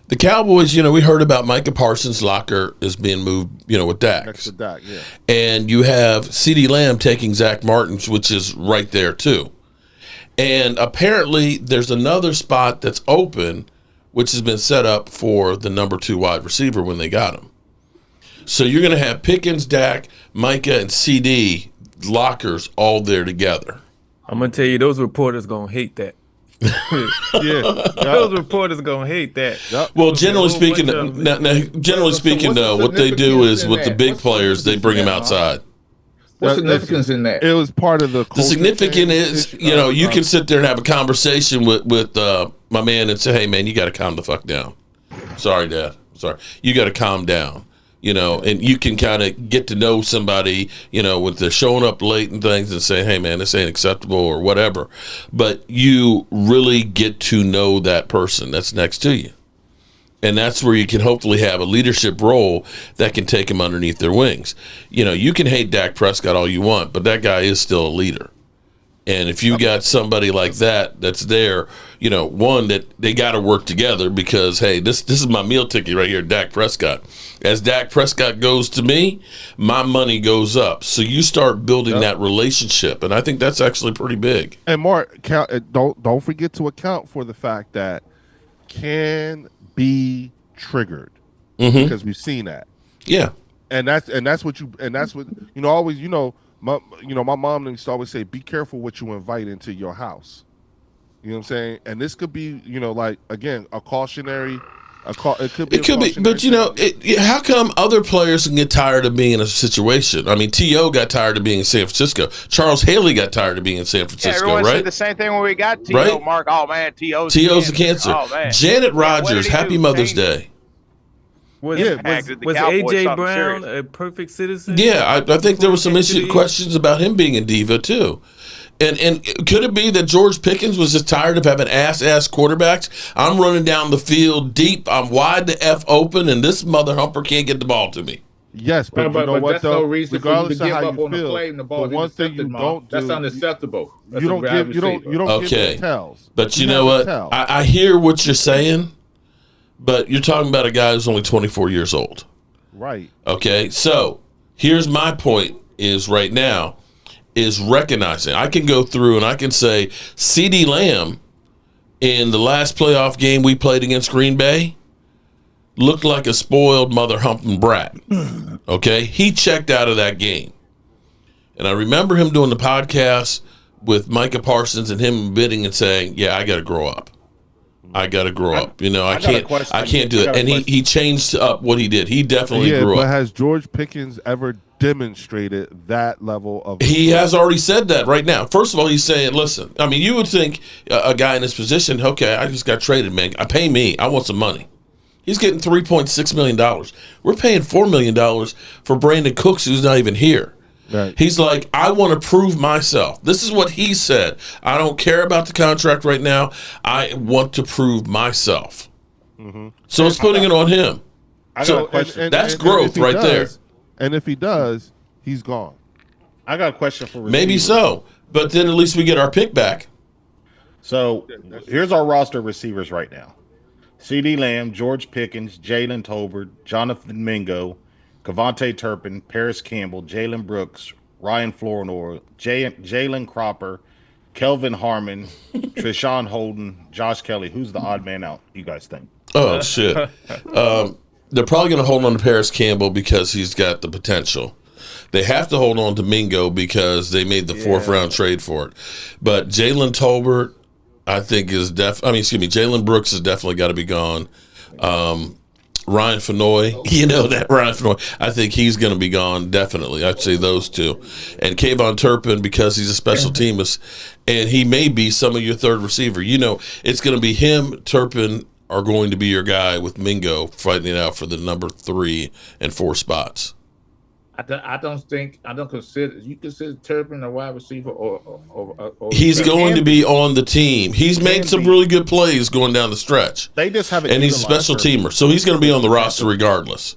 The Cowboys, we heard about Micah Parsons' locker is being moved, with Dak. Next to Dak, yeah. And you have CeeDee Lamb taking Zach Martin's, which is right there too. And apparently there's another spot that's open, which has been set up for the number 2 wide receiver when they got him. So you're going to have Pickens, Dak, Micah, and CD lockers all there together. I'm going to tell you, those reporters going to hate that. Those reporters going to hate that. Well, generally speaking, what they do is with the big players, they bring them outside. What's the significance in that? It was part of the significance is, you can sit there and have a conversation with my man and say, hey, man, you got to calm the fuck down. Sorry, Dad. Sorry. You got to calm down. And you can kind of get to know somebody, with the showing up late and things and saying, hey, man, this ain't acceptable or whatever. But you really get to know that person that's next to you. And that's where you can hopefully have a leadership role that can take them underneath their wings. You can hate Dak Prescott all you want, but that guy is still a leader. And if you got somebody like that that's there, one, that they got to work together because, hey, this is my meal ticket right here, Dak Prescott. As Dak Prescott goes to me, my money goes up. So you start building that relationship, and I think that's actually pretty big. And Mark, don't forget to account for the fact that can be triggered because we've seen that. Yeah, and that's what always my mom used to always say, be careful what you invite into your house. You know what I'm saying? And this could be, like, again, a cautionary. It could be, but how come other players can get tired of being in a situation? I mean, T.O. got tired of being in San Francisco. Charles Haley got tired of being in San Francisco, everyone right? said the same thing when we got T.O. Right? Mark, oh man, T.O.'s the cancer. Oh, man. Janet Rogers, happy Mother's Day. Was A.J. Brown a perfect citizen? Yeah, I think there were some questions about him being a diva too. And could it be that George Pickens was just tired of having ass quarterbacks? I'm running down the field deep, I'm wide the F open, and this mother humper can't get the ball to me. Yes, but you know what, that's though? No reason Regardless for you to of give how up you on feel, the play and the ball the one thing you don't do, that's unacceptable. That's you don't give okay. tells. But you know what? I hear what you're saying, but you're talking about a guy who's only 24 years old. Right. Okay, so here's my point is right now is recognizing. I can go through and I can say CeeDee Lamb in the last playoff game we played against Green Bay looked like a spoiled mother humping brat. Okay, he checked out of that game. And I remember him doing the podcast with Micah Parsons and him admitting and saying, yeah, I got to grow up. I got to grow up. I can't do it. And he changed up what he did. He definitely grew up. But has George Pickens ever demonstrated that level of... He has already said that right now. First of all, he's saying, listen, I mean, you would think a guy in this position, okay, I just got traded, man. Pay me. I want some money. He's getting $3.6 million. We're paying $4 million for Brandon Cooks, who's not even here. Right. He's like, I want to prove myself. This is what he said. I don't care about the contract right now. I want to prove myself. Mm-hmm. So it's putting it on him. So that's growth right there. And if he does, he's gone. I got a question for receivers. Maybe so, but then at least we get our pick back. So here's our roster of receivers right now. CeeDee Lamb, George Pickens, Jalen Tolbert, Jonathan Mingo, Kevontae Turpin, Paris Campbell, Jalen Brooks, Ryan Flournoy, Jalen Cropper, Kelvin Harmon, Treshawn Holden, Josh Kelly. Who's the odd man out, you guys think? Oh, shit. They're probably going to hold on to Paris Campbell because he's got the potential. They have to hold on to Mingo because they made the fourth-round trade for it. But Jalen Tolbert, I think, Jalen Brooks has definitely got to be gone. Ryan Fenoy, Ryan Fenoy, I think he's going to be gone, definitely. I'd say those two. And Kayvon Turpin, because he's a special teamist, and he may be some of your third receiver. It's going to be him, Turpin are going to be your guy with Mingo fighting it out for the number 3 and 4 spots. I don't consider you consider Turpin a wide receiver or he's going to be on the team. He's made some really good plays going down the stretch. They just haven't, and he's a special teamer, so he's going to be on the roster regardless.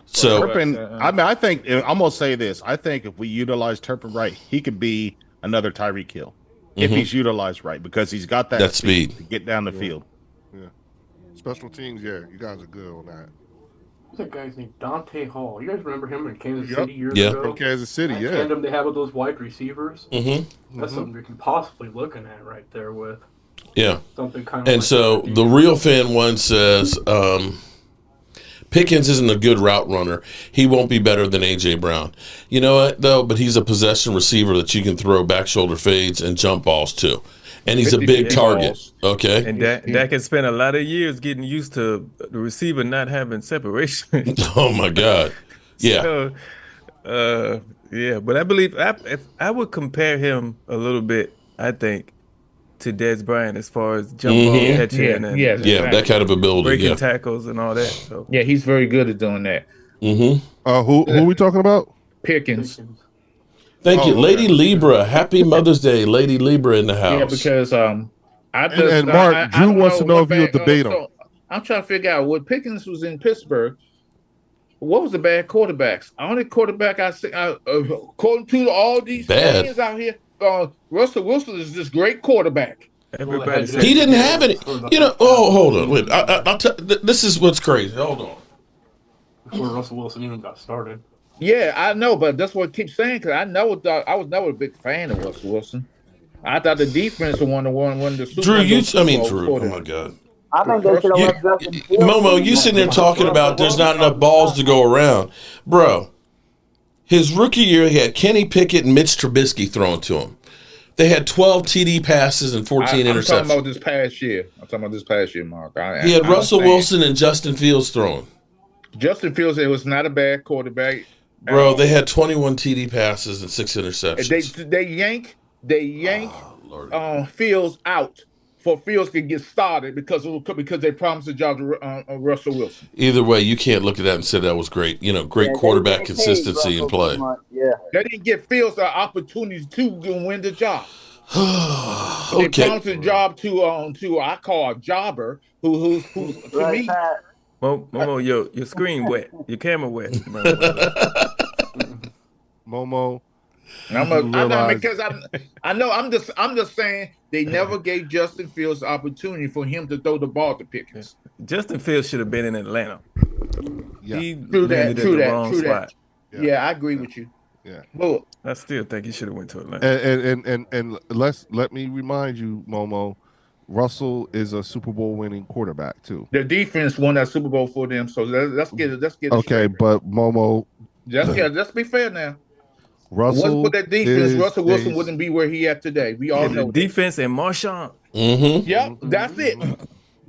So Turpin, I think I'm gonna say this. I think if we utilize Turpin right, he could be another Tyreek Hill if he's utilized right, because he's got that speed to get down the field. Yeah, special teams. Yeah, you guys are good on that. That guy's named Dante Hall. You guys remember him in Kansas City years ago? From Kansas City, that tandem they have with those wide receivers. That's something you can possibly looking at right there with. Yeah. Something kind of. And like so the real fan one says Pickens isn't a good route runner. He won't be better than A.J. Brown. You know what, though? But he's a possession receiver that you can throw back shoulder fades and jump balls to. And he's a big target. Okay. And Dak has spent a lot of years getting used to the receiver not having separation. Oh, my God. Yeah. So, but I believe if I would compare him a little bit, I think, to Dez Bryant as far as jump ball catching and that kind of ability, breaking tackles and all that. So yeah, he's very good at doing that. Who are we talking about? Pickens. Thank you, Lady Libra. Happy Mother's Day, Lady Libra in the house. Yeah, because Mark, Drew wants to know if you'll debate him. I'm trying to figure out when Pickens was in Pittsburgh, what was the bad quarterbacks? Only quarterback I see, according to all these fans out here, Russell Wilson is this great quarterback. Everybody he didn't have any. Hold on. Wait. I'll this is what's crazy. Hold on. Before Russell Wilson even got started. Yeah, I know, but that's what I keep saying, because I was never a big fan of Russell Wilson. I thought the defense won the Super Bowl. Drew, oh my God. I think they should have left Justin Fields. Momo, you sitting there talking about there's not enough balls to go around. Bro, his rookie year, he had Kenny Pickett and Mitch Trubisky thrown to him. They had 12 TD passes and 14 interceptions. I'm talking about this past year. Mark. He had Russell Wilson and Justin Fields thrown. Justin Fields, it was not a bad quarterback. Bro, they had 21 TD passes and 6 interceptions. They yank Fields out for Fields to get started because they promised a job to Russell Wilson. Either way, you can't look at that and say that was great. Great quarterback consistency in play. They didn't give Fields an opportunity to win the job. Okay. They promised a job to I call a jobber who's to me. Momo, your screen wet, your camera wet. Momo. I'm just saying they never gave Justin Fields the opportunity for him to throw the ball to Pickens. Justin Fields should have been in Atlanta. Yeah. He true landed that. at the wrong spot. Yeah, I agree with you. Yeah. Well, I still think he should have went to Atlanta. And let me remind you, Momo, Russell is a Super Bowl winning quarterback too. Their defense won that Super Bowl for them, so let's get it. Okay, straight. But Momo, let's be fair now. Russell, for that defense, Russell Wilson wouldn't be where he at today. We all know defense and Marshawn. Yep, that's it.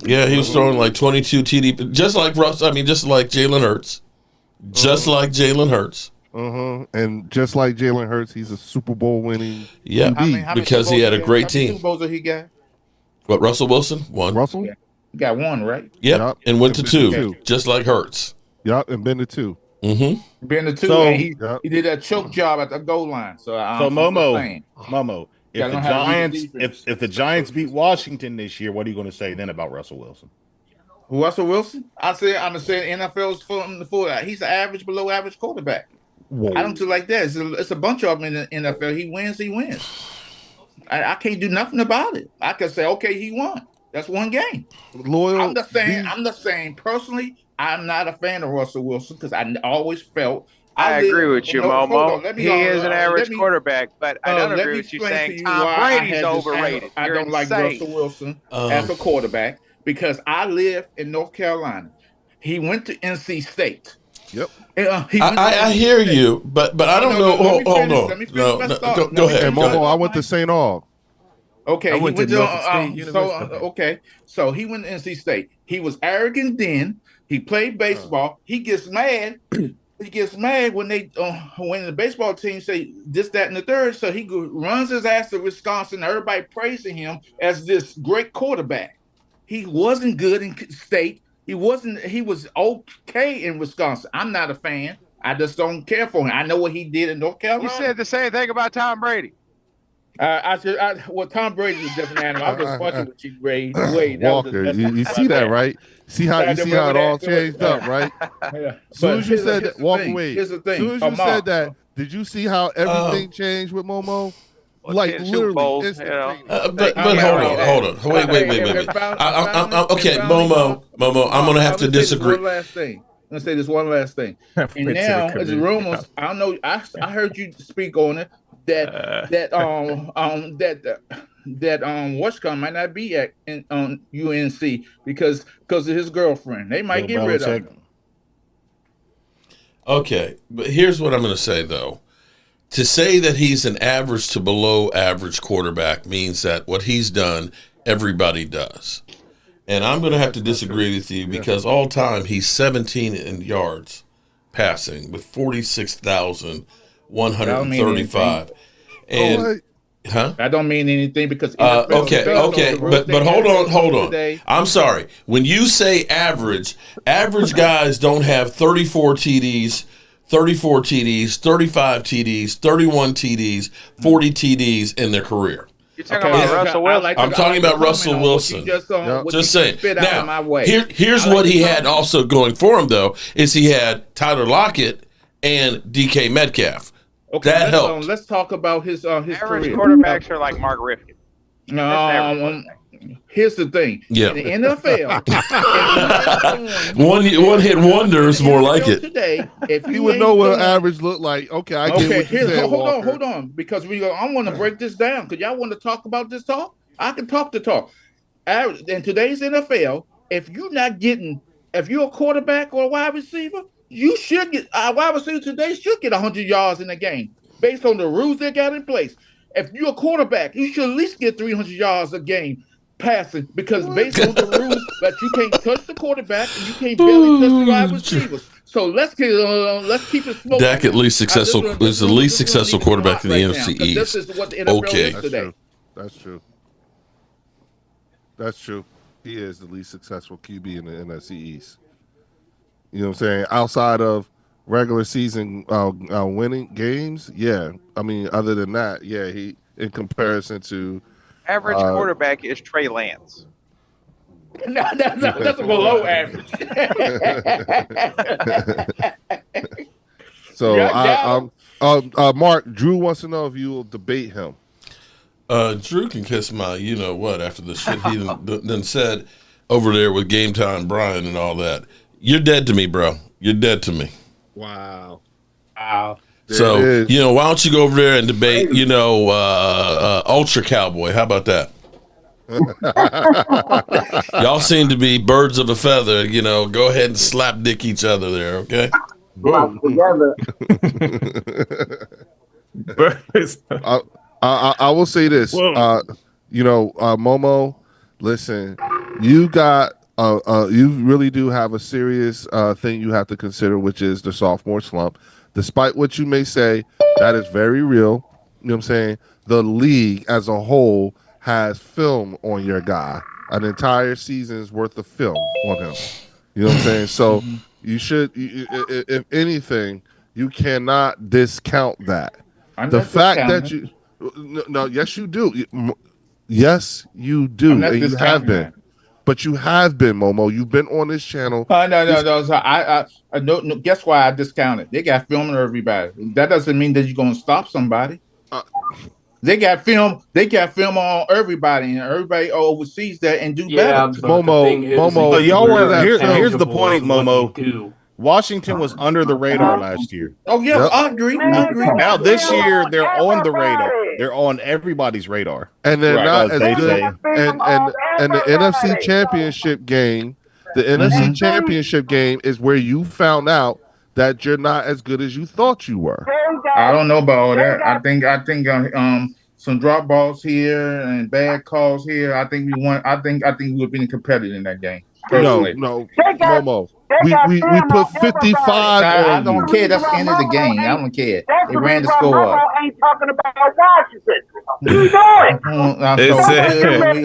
Yeah, he was throwing like 22 TD, just like Jalen Hurts, And just like Jalen Hurts, he's a Super Bowl winning. Yeah, because he had a great team. Super Bowls that he got? What, Russell Wilson? One. Russell? Yeah. He got one, right? Yep. And went to two, just like Hurts. Yep, and been to two. Been to two, and he did that choke job at the goal line. So Momo, if the Giants beat Washington this year, what are you going to say then about Russell Wilson? Russell Wilson? I'm gonna say NFL's for that. He's an average, below average quarterback. Whoa. I don't do like that. It's a bunch of them in the NFL. He wins. I can't do nothing about it. I can say, okay, he won. That's one game. Loyal. I'm just saying personally, I'm not a fan of Russell Wilson because I always felt. I agree with you, Momo. He is an average quarterback, but I don't agree with you saying Tom Brady's overrated. I don't like Russell Wilson as a quarterback because I live in North Carolina. He went to NC State. Yep. I hear you, but I don't know. Hold on. Go ahead. And Momo, I went to St. Aug. Okay, I went to Norfolk State University. So he went to NC State. He was arrogant then. He played baseball. He gets mad. He gets mad when when the baseball team say this, that, and the third. So he runs his ass to Wisconsin. Everybody praising him as this great quarterback. He wasn't good in state. He was okay in Wisconsin. I'm not a fan. I just don't care for him. I know what he did in North Carolina. You said the same thing about Tom Brady. Well, Tom Brady's a different animal. I'm just fucking with you, Ray. Wait, Walker, you see that, right? See how it all changed up, right? Yeah. As soon as you said that, Walker, wait. Here's the thing. As soon as you said that, did you see how everything changed with Momo? Like literally, but hold on. Wait. Okay, Momo, I'm gonna have to disagree. One last thing. I'm gonna say this one last thing. And now, as the rumors, I don't know. I heard you speak on it that Washington might not be at on UNC because of his girlfriend. They might get rid of him. Okay, but here's what I'm going to say though. To say that he's an average to below average quarterback means that what he's done, everybody does. And I'm going to have to disagree with you because all time he's 17 in yards passing with 46,135. And that don't mean anything because okay, but hold on. I'm sorry. When you say average guys don't have 34 TDs, 35 TDs, 31 TDs, 40 TDs in their career. You're talking about Russell Wilson. I'm talking about Russell Wilson. Just saying. Now, here's what he had also going for him, though, is he had Tyler Lockett and DK Metcalf. Okay, that helped. Let's talk about his average career. Quarterbacks are like Mark Rifkin. Here's the thing. Yeah. In the NFL, one hit wonder is more like it. Today, if you would know what average looked like. Okay, I get what you said. Hold on, because I want to break this down. Because y'all want to talk about this talk. I can talk the talk. In today's NFL, if you're a quarterback or a wide receiver, you should get wide receiver today should get 100 yards in a game based on the rules they got in place. If you're a quarterback, you should at least get 300 yards a game passing because based on the rules that you can't touch the quarterback and you can't barely touch the wide receivers. So let's keep it smoking. Dak at least successful is the least successful quarterback in the NFC East. This is what the NFL is today. That's true. He is the least successful QB in the NFC East. You know what I'm saying? Outside of regular season winning games, yeah. I mean, other than that, yeah, he in comparison to average quarterback is Trey Lance. No, that's below average. So Mark, Drew wants to know if you will debate him. Drew can kiss my you know what after the shit he done said over there with Game Time Brian and all that. You're dead to me, bro. You're dead to me. Wow. So, why don't you go over there and debate, Ultra Cowboy? How about that? Y'all seem to be birds of a feather, go ahead and slap dick each other there, okay? Together. I will say this. Momo, listen, you got you really do have a serious thing you have to consider, which is the sophomore slump. Despite what you may say, that is very real. You know what I'm saying? The league as a whole has film on your guy, an entire season's worth of film on him. You know what I'm saying? So you should, if anything, you cannot discount that. The fact that you, no, yes, you do. Yes, you do. And you have been. But you have been, Momo. You've been on this channel. No. So I guess why I discounted. They got film on everybody. That doesn't mean that you're going to stop somebody. They got film. They got film on everybody, and everybody oversees that and do better. Momo. So y'all were here's the point, Momo. Washington was under the radar last year. Oh yeah, yep. I agree. Now this year they're on the radar. They're on everybody's radar, and they're not as good. And the NFC Championship game, NFC Championship game is where you found out that you're not as good as you thought you were. I don't know about all that. I think some drop balls here and bad calls here. I think we won. I think we would have been competitive in that game. No, Momo. we put 55 I on don't you. care. That's the end of the game. I don't care. They ran the why score Mama up. ain't talking about Washington. You know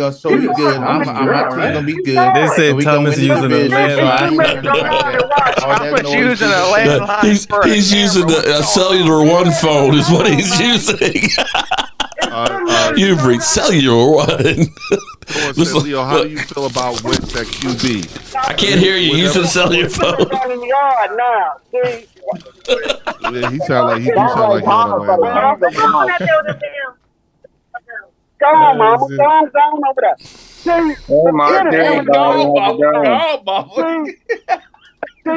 it. So we good. My team gonna be good. They said we Thomas gonna win the using a division. So I ain't landline. Thomas using a landline for he's using a cellular one phone is what he's using. You've reached cellular one. Listen, Leo, how do you feel about Wentz at QB? I can't hear you. Using a cellular phone. Yeah, he sound like he on a landline. Go on, Mama. Go on over there. See,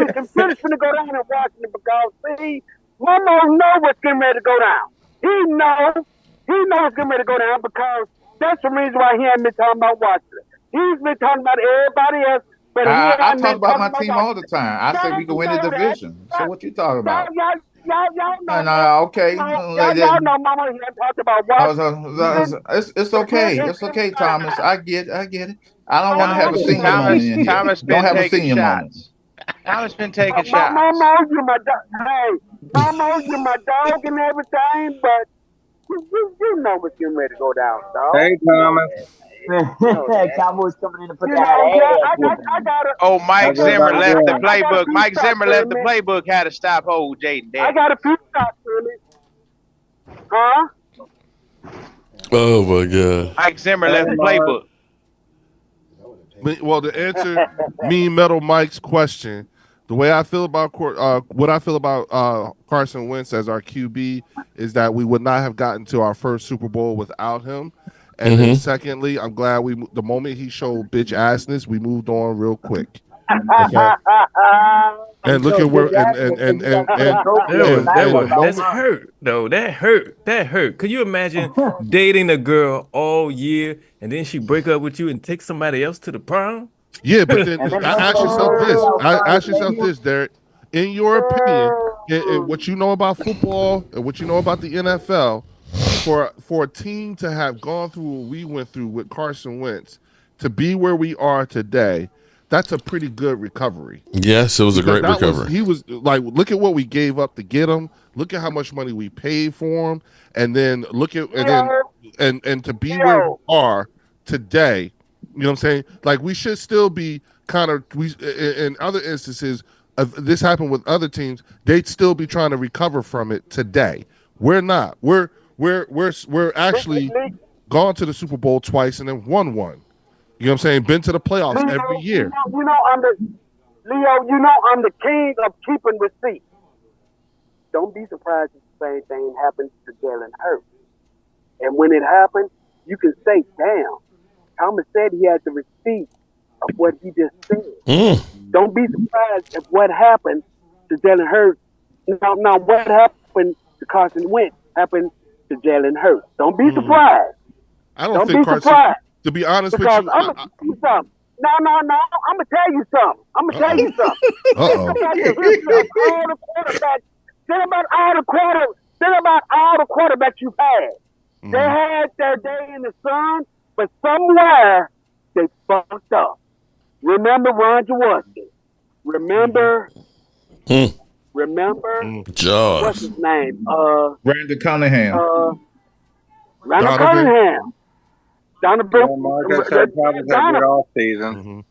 the Phillies finna go down in Washington because, see, Mama know what's getting ready to go down. He knows it's getting ready to go down because that's the reason why he ain't been talking about Washington. He's been talking about everybody else. But I talk about my team all the time. I say we can win the division. So what you talking about? Y'all know. No, okay. Y'all know Mama ain't talked about Washington. It's okay. It's okay, Thomas. I get it. I don't want to have a senior moment in here. Thomas Don't have a senior moment. Thomas been taking shots. Mama owes you my dog. Hey, Mama owes you my dog and everything, but you know what's getting ready to go down, dog. Hey, Thomas. Cowboys coming in to put that I got it. Oh, Mike Zimmer left the playbook. Mike Zimmer left the playbook. Had to stop old Jaden Daniels. I got a few shots for me. Huh? Oh my God. Mike Zimmer left the playbook. Well, to answer Mean Metal Mike's question, the way I feel about what I feel about Carson Wentz as our QB is that we would not have gotten to our first Super Bowl without him. And then secondly, I'm glad the moment he showed bitch assness, we moved on real quick. Okay. And look at where that's hurt though. That hurt. Could you imagine dating a girl all year and then she break up with you and take somebody else to the prom? Yeah, but then ask yourself this, Derek. In your opinion, and what you know about football and what you know about the NFL, for a team to have gone through what we went through with Carson Wentz to be where we are today, that's a pretty good recovery. Yes, it was a great recovery. He was like, look at what we gave up to get him. Look at how much money we paid for him, and then and to be where we are today. You know what I'm saying? Like we should still be in other instances. This happened with other teams. They'd still be trying to recover from it today. We're not. We're actually gone to the Super Bowl twice and then won one. You know what I'm saying? Been to the playoffs every year. I'm the king of keeping receipts. Don't be surprised if the same thing happens to Jalen Hurts. And when it happens, you can say, damn, Thomas said he had the receipt of what he just said. Don't be surprised if what happened to Jalen Hurts. Now what happened to Carson Wentz happened to Jalen Hurts. Don't be surprised. I don't think Carson. Surprised. To be honest with you, I'm gonna tell you something. No. I'm gonna tell you something. Think about all the quarterbacks you've had. They had their day in the sun, but somewhere they fucked up. Remember Ron Jaworski. Remember Josh. What's his name? Brandon Cunningham. Randall Cunningham. Donovan. off season.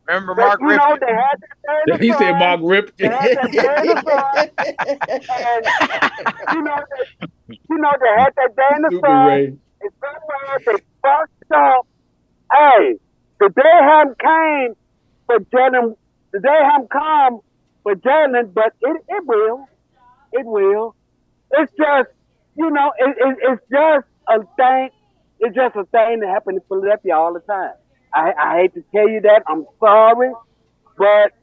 Remember Mark Ripken? They had that He said Mark Ripken. They had that day in the sun. And somewhere they fucked up. Hey, the day hadn't came for Jalen. The day hadn't come for Jalen, but it will. It will. It's just, it's just a thing. It's just a thing that happens in Philadelphia all the time. I hate to tell you that. I'm sorry. But,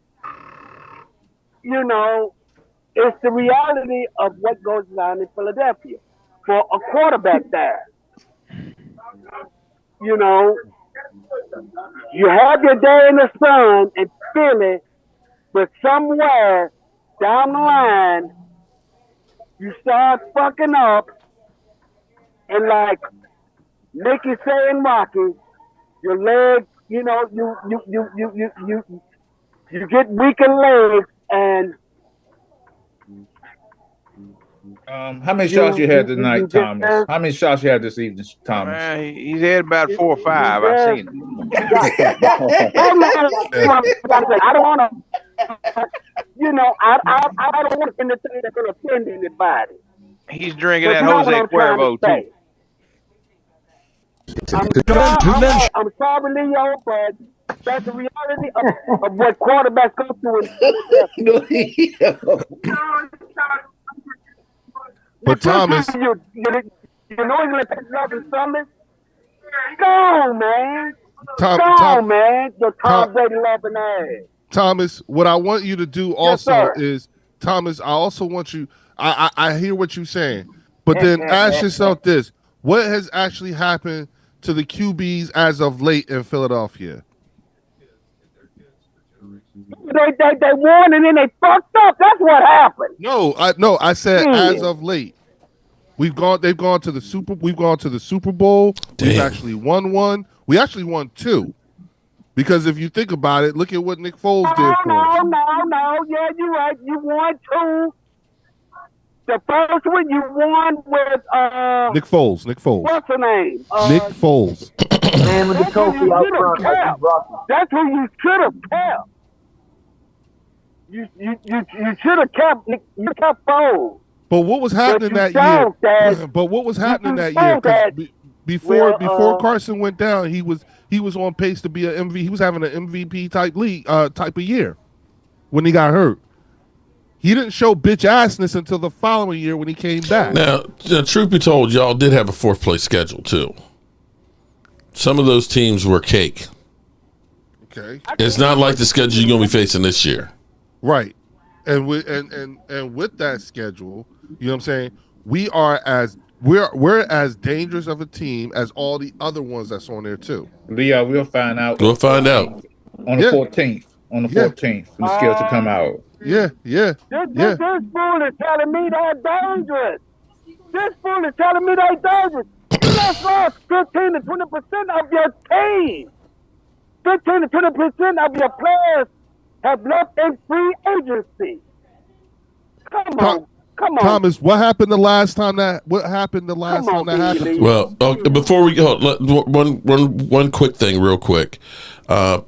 it's the reality of what goes on in Philadelphia. For a quarterback there, you have your day in the sun in Philly, but somewhere down the line, you start fucking up, and like Mickey saying, Rocky, your leg, you You get weaker legs, and how many shots you had tonight, Thomas? How many shots you had this evening, Thomas? He's had about 4 or 5. I've seen him. I don't want to. I don't want anything that's going to offend anybody. He's drinking that Jose Cuervo too. I'm sorry, Leo, but that's the reality of what quarterbacks go through. But Thomas, you know he's gonna take love in summer. Go on, man. Go on, man. The Tom Brady loving ass. Thomas, what I want you to do also is, Thomas, I also want you. I hear what you're saying, but then ask yourself this: what has actually happened to the QBs as of late in Philadelphia? They won and then they fucked up. That's what happened. No, I said as of late. They've gone to the Super Bowl. Damn. We've actually won one. We actually won 2. Because if you think about it, look at what Nick Foles did for us. No. Yeah, you're right. You won 2. The first one you won with Nick Foles. What's her name? Nick Foles. Man with the trophy out front. That's who you should have kept. You should have kept Foles. But what was happening that year? But what was happening that year? Before Carson went down, he was on pace to be an MVP. He was having an MVP type of year when he got hurt. He didn't show bitch assness until the following year when he came back. Now, truth be told, y'all did have a 4th place schedule too. Some of those teams were cake. Okay, it's not like the schedule you're gonna be facing this year. Right, and with that schedule, you know what I'm saying, we're as dangerous of a team as all the other ones that's on there too. Yeah, we'll find out. We'll find out on the 14th. On the 14th, when the scales to come out. This fool is telling me they're dangerous. You just lost 15 to 20% of your team. 15 to 20% of your players have left in free agency. Come on. Thomas, what happened the last time that happened? Well, before we go, one quick thing real quick.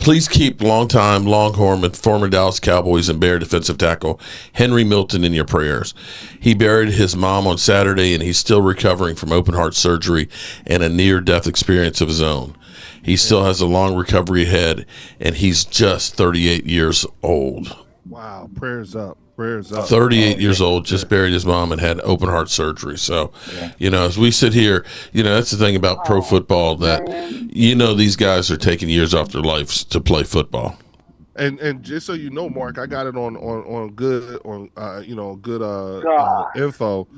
Please keep longtime Longhorn and former Dallas Cowboys and Bear defensive tackle Henry Milton in your prayers. He buried his mom on Saturday, and he's still recovering from open heart surgery and a near-death experience of his own. He still has a long recovery ahead, and he's just 38 years old. Wow, prayers up. 38 years old, just buried his mom and had open heart surgery. So, as we sit here, that's the thing about pro football, that, these guys are taking years off their lives to play football. And just so you know, Mark, I got it on good info.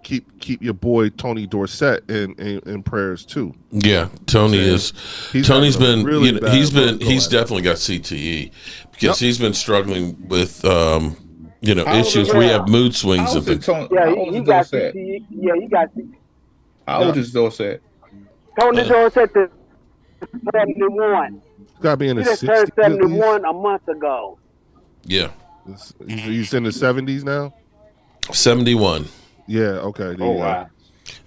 Keep your boy Tony Dorsett in prayers too. Yeah, Tony's been really he's definitely got CTE because he's been struggling with issues. We have mood swings and things. He got CTE. Yeah, he got CTE. How old is Dorsett? Tony Dorsett is 71. Got to be in his 60s. He turned 71 a month ago. Yeah. He's in the 70s now? 71. Yeah, okay. Oh, wow.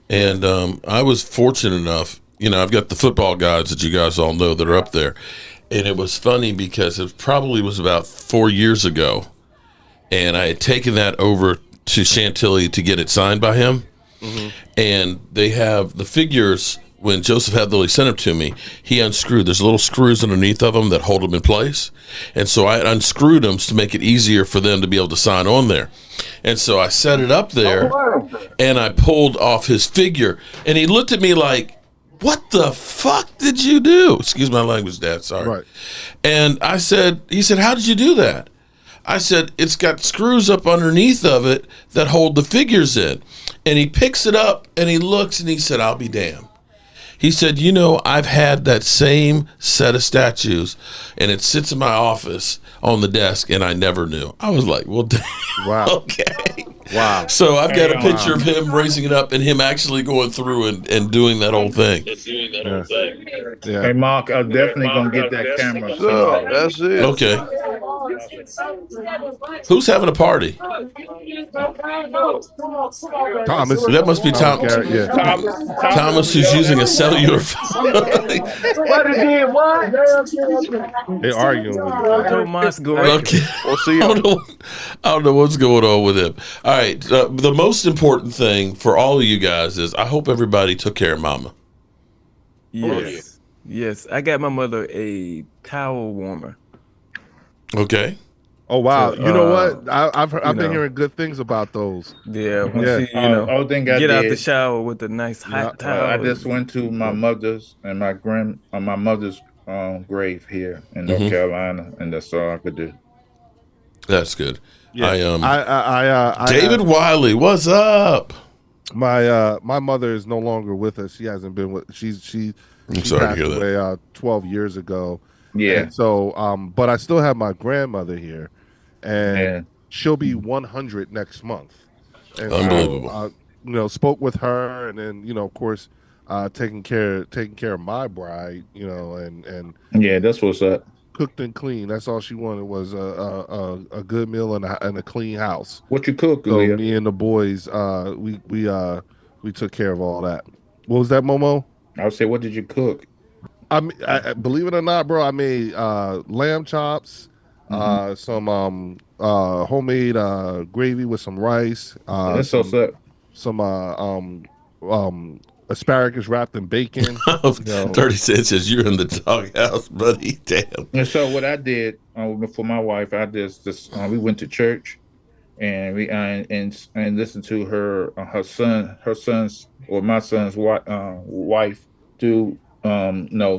And I was fortunate enough, I've got the football guys that you guys all know that are up there. And it was funny because it probably was about 4 years ago. And I had taken that over to Chantilly to get it signed by him. Mm-hmm. And they have the figures. When Joseph Hadley sent them to me, he unscrewed. There's little screws underneath of them that hold them in place. And so I unscrewed them to make it easier for them to be able to sign on there. And so I set it up there, and I pulled off his figure. And he looked at me like, what the fuck did you do? Excuse my language, Dad. Sorry. Right. And he said, how did you do that? I said, it's got screws up underneath of it that hold the figures in. And he picks it up, and he looks, and he said, I'll be damned. He said, I've had that same set of statues, and it sits in my office on the desk, and I never knew. I was like, well, wow. Okay. Wow. So I've got a picture of him raising it up and him actually going through and doing that whole thing. Yeah. Hey, Mark, I'm definitely going to get that camera. So, that's it. Okay. Who's having a party? Thomas. That must be Tom. Thomas, who's using a cellular phone. They're arguing with each other. Okay. We'll see. I don't know what's going on with him. All right. The most important thing for all of you guys is I hope everybody took care of Mama. Yes. Yes. I got my mother a towel warmer. Okay. Oh wow! You know what? I've been hearing good things about those. Yeah, yeah. She, get out the shower with a nice hot towel. I just went to my mother's and my mother's grave here in North Carolina, and that's all I could do. That's good. Yeah. David Wiley, what's up? My mother is no longer with us. She hasn't been with. She passed away 12 years ago. Yeah. And so, but I still have my grandmother here, and she'll be 100 next month. And Unbelievable. Spoke with her, and then of course, taking care of my bride. And yeah, that's what's up. Cooked and clean. That's all she wanted was a good meal and a clean house. What you cooked, so Leah? Me and the boys, we took care of all that. What was that, Momo? I would say, what did you cook? I believe it or not, bro, I made lamb chops, some homemade gravy with some rice. That's so up. Some asparagus wrapped in bacon. 30 cents says you're in the doghouse, buddy. Damn. And so what I did for my wife, I just we went to church, and we and listened to her son's or my son's wife do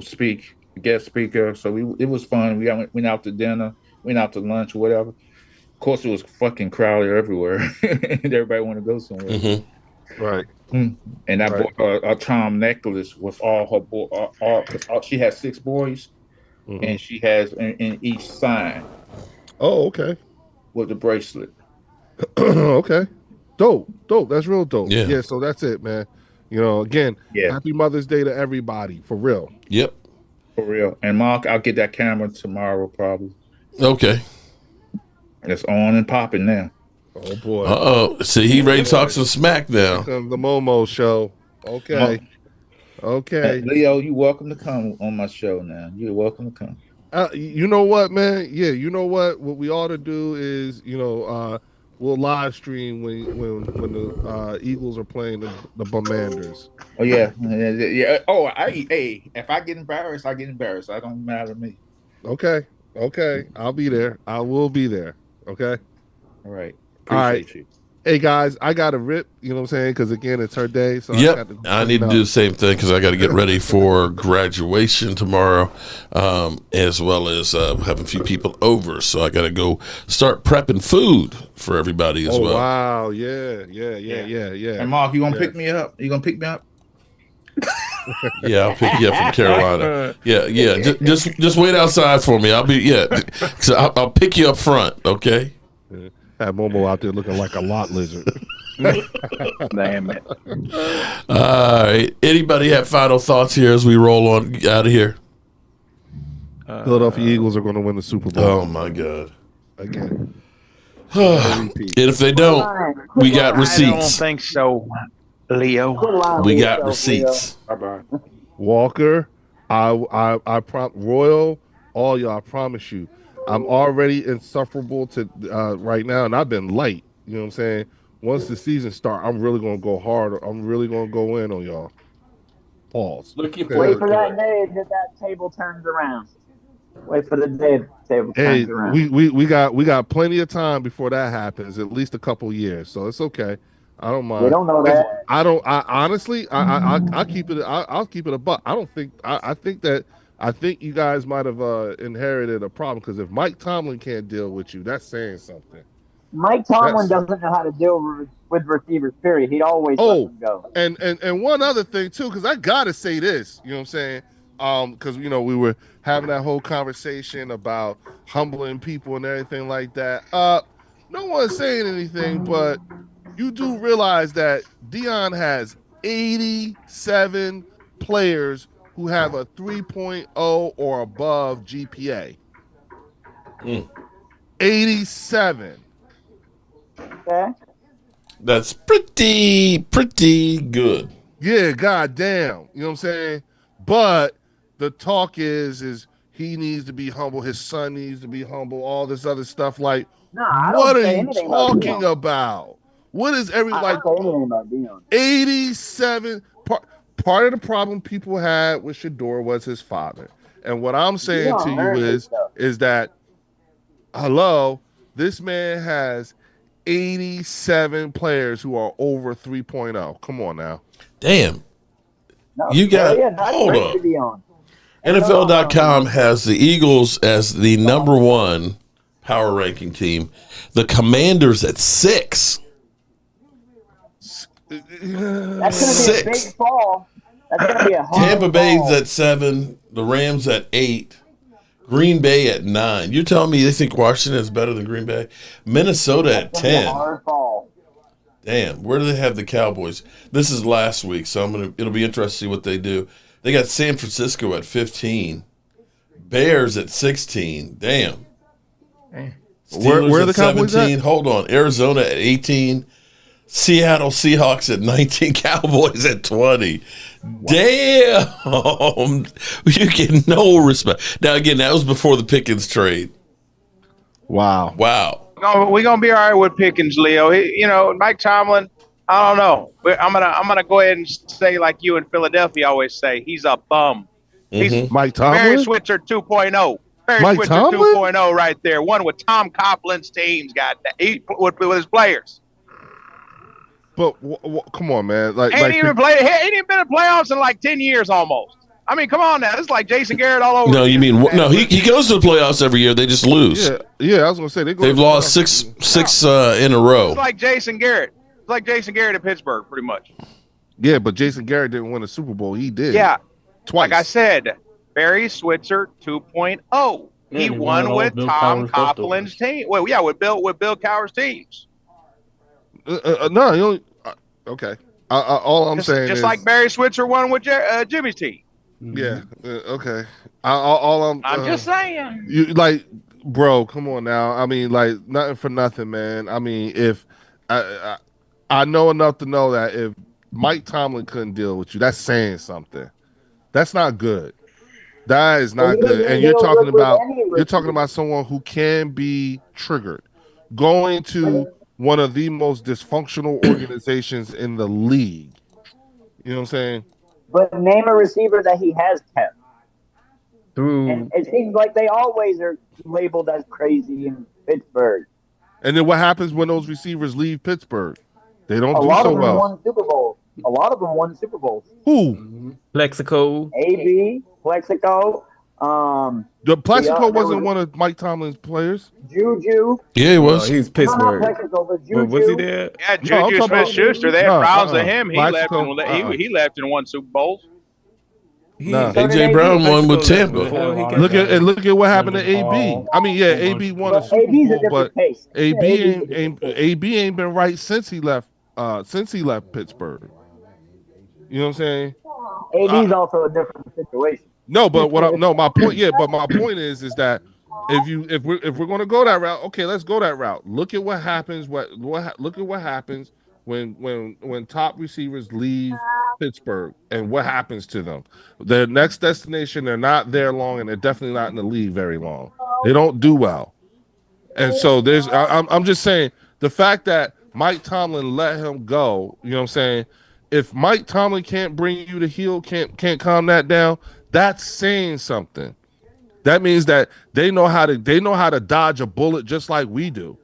speak, guest speaker. So it was fun. We went out to dinner, went out to lunch, or whatever. Of course, it was fucking crowded everywhere, and everybody wanted to go somewhere. Mm-hmm. Right. And I bought a charm necklace with all her she has 6 boys, and she has in each sign. Oh, okay. With the bracelet. Okay. Dope. That's real dope. Yeah. So that's it, man. Again, happy Mother's Day to everybody, for real. Yep. For real. And Mark, I'll get that camera tomorrow probably. Okay. It's on and popping now. Oh boy. See, he ready to talk some smack now. The Momo show. Okay. Okay. Leo, you're welcome to come on my show now. You're welcome to come. You know what, man? Yeah, you know what? What we ought to do is, we'll live stream when the Eagles are playing the Bombanders. Oh yeah. Oh, if I get embarrassed, I get embarrassed. That don't matter to me. Okay. I'll be there. I will be there. Okay. All right. Appreciate you. Hey guys, I got to rip. You know what I'm saying? Because again, it's her day. So I need to do the same thing because I got to get ready for graduation tomorrow, as well as having a few people over. So I got to go start prepping food for everybody as well. Wow! Yeah. And Mark, you gonna pick me up? You gonna pick me up? Yeah, I'll pick you up from Carolina. Yeah. Just wait outside for me. I'll be So I'll pick you up front. Okay. Have Momo out there looking like a lot lizard. Damn it. All right. Anybody have final thoughts here as we roll on out of here? Philadelphia Eagles are going to win the Super Bowl. Oh my God. Again. And if they don't, we got receipts. I don't think so, Leo. We got receipts. Bye-bye. Walker, Royal, all y'all, I promise you. I'm already insufferable to right now, and I've been light. You know what I'm saying? Once the season starts, I'm really going to go hard. I'm really going to go in on y'all. Pause. Wait for that day that table turns around. Wait for the day the table turns around. We got plenty of time before that happens. At least a couple years, so it's okay. I don't mind. We don't know that. I honestly, I'll keep it. I'll keep it a buck. I don't think. I think you guys might have inherited a problem because if Mike Tomlin can't deal with you, that's saying something. Mike Tomlin doesn't know how to deal with receivers. Period. He'd always let them go. And one other thing too, because I gotta say this. You know what I'm saying? Because we were having that whole conversation about humbling people and everything like that. No one's saying anything, but you do realize that Dion has 87 players who have a 3.0 or above GPA. 87. Okay. That's pretty good. Yeah, goddamn. You know what I'm saying? But the talk is he needs to be humble. His son needs to be humble. All this other stuff. Like, what are you talking about? What is every 87? Part of the problem people had with Shedeur was his father. And what I'm saying to you is that, hello, this man has 87 players who are over 3.0. Come on now. Damn. You got hold on. NFL.com has the Eagles as the number 1 power ranking team. The Commanders at 6. That's going to be a big fall. That's going to be a hard Tampa Bay's fall. at 7. The Rams at 8. Green Bay at 9. You're telling me they think Washington is better than Green Bay? Minnesota at 10. Hard fall. Damn, where do they have the Cowboys? This is last week, so it'll be interesting to see what they do. They got San Francisco at 15. Bears at 16. Damn. Steelers where are at the Cowboys 17. at? Hold on. Arizona at 18. Seattle Seahawks at 19. Cowboys at 20. Damn. You get no respect. Now, again, that was before the Pickens trade. Wow. No, we're gonna be all right with Pickens, Leo. Mike Tomlin. I don't know. I'm gonna go ahead and say, like you in Philadelphia always say, he's a bum. He's Mike Tomlin. Barry Switzer 2.0. Barry Switzer 2.0 right there. One with Tom Coughlin's teams got that. With his players. But come on, man. Ain't even been in playoffs in like 10 years almost. I mean, come on now. This is like Jason Garrett all over. No, you mean no? He goes to the playoffs every year. They just lose. Yeah. I was gonna say they've lost six in a row. It's like Jason Garrett. It's like Jason Garrett in Pittsburgh, pretty much. Yeah, but Jason Garrett didn't win a Super Bowl. He did. Yeah, twice. Like I said, Barry Switzer 2.0. He won with Tom Coughlin's team. Well, yeah, with Bill Cowher's teams. No, you only. Okay. All I'm saying just is like Barry Switzer won with Jimmy's team. Yeah. Okay. I'm just saying. You like, bro? Come on now. I mean, like, nothing for nothing, man. I mean, if I know enough to know that if Mike Tomlin couldn't deal with you, that's saying something. That's not good. That is not good. And you're talking about someone who can be triggered, going to one of the most dysfunctional organizations in the league. You know what I'm saying? But name a receiver that he has kept. And it seems like they always are labeled as crazy in Pittsburgh. And then what happens when those receivers leave Pittsburgh? They don't do so well. A lot of them won Super Bowls. A lot of them won Super Bowls. Who? Plexico. AB, Plexico. The Plexico wasn't one of Mike Tomlin's players. Juju. Yeah, he was. He's Pittsburgh. No, Plexico, but Juju. Was he there? Yeah, Juju Smith-Schuster. They had problems with him. He left and won Super Bowls. AJ Brown won with Tampa. Look at what happened to AB. I mean, yeah, AB won a Super Bowl, but AB ain't been right since he left. Since he left Pittsburgh. You know what I'm saying? AB's also a different situation. No, but my point is that if we're going to go that route, okay, let's go that route. Look at what happens. Look at what happens when top receivers leave Pittsburgh and what happens to them. Their next destination, they're not there long, and they're definitely not in the league very long. They don't do well, and so I'm just saying the fact that Mike Tomlin let him go. You know what I'm saying? If Mike Tomlin can't bring you to heel, can't calm that down, that's saying something. That means that they know how to dodge a bullet just like we do.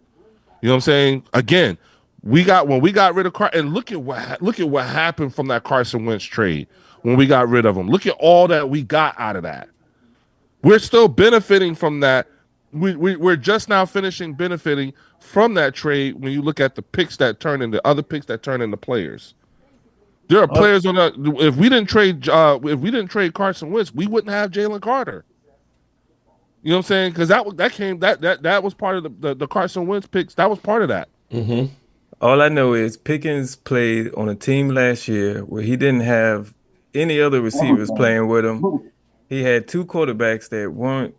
You know what I'm saying? Again, when we got rid of Carson, and look at what happened from that Carson Wentz trade when we got rid of him. Look at all that we got out of that. We're still benefiting from that. We're just now benefiting from that trade when you look at the picks that turn into other picks that turn into players. There are players on that. If we didn't trade Carson Wentz, we wouldn't have Jalen Carter. You know what I'm saying? Because that was part of the Carson Wentz picks. That was part of that. Mm-hmm. All I know is Pickens played on a team last year where he didn't have any other receivers playing with him. He had 2 quarterbacks that weren't,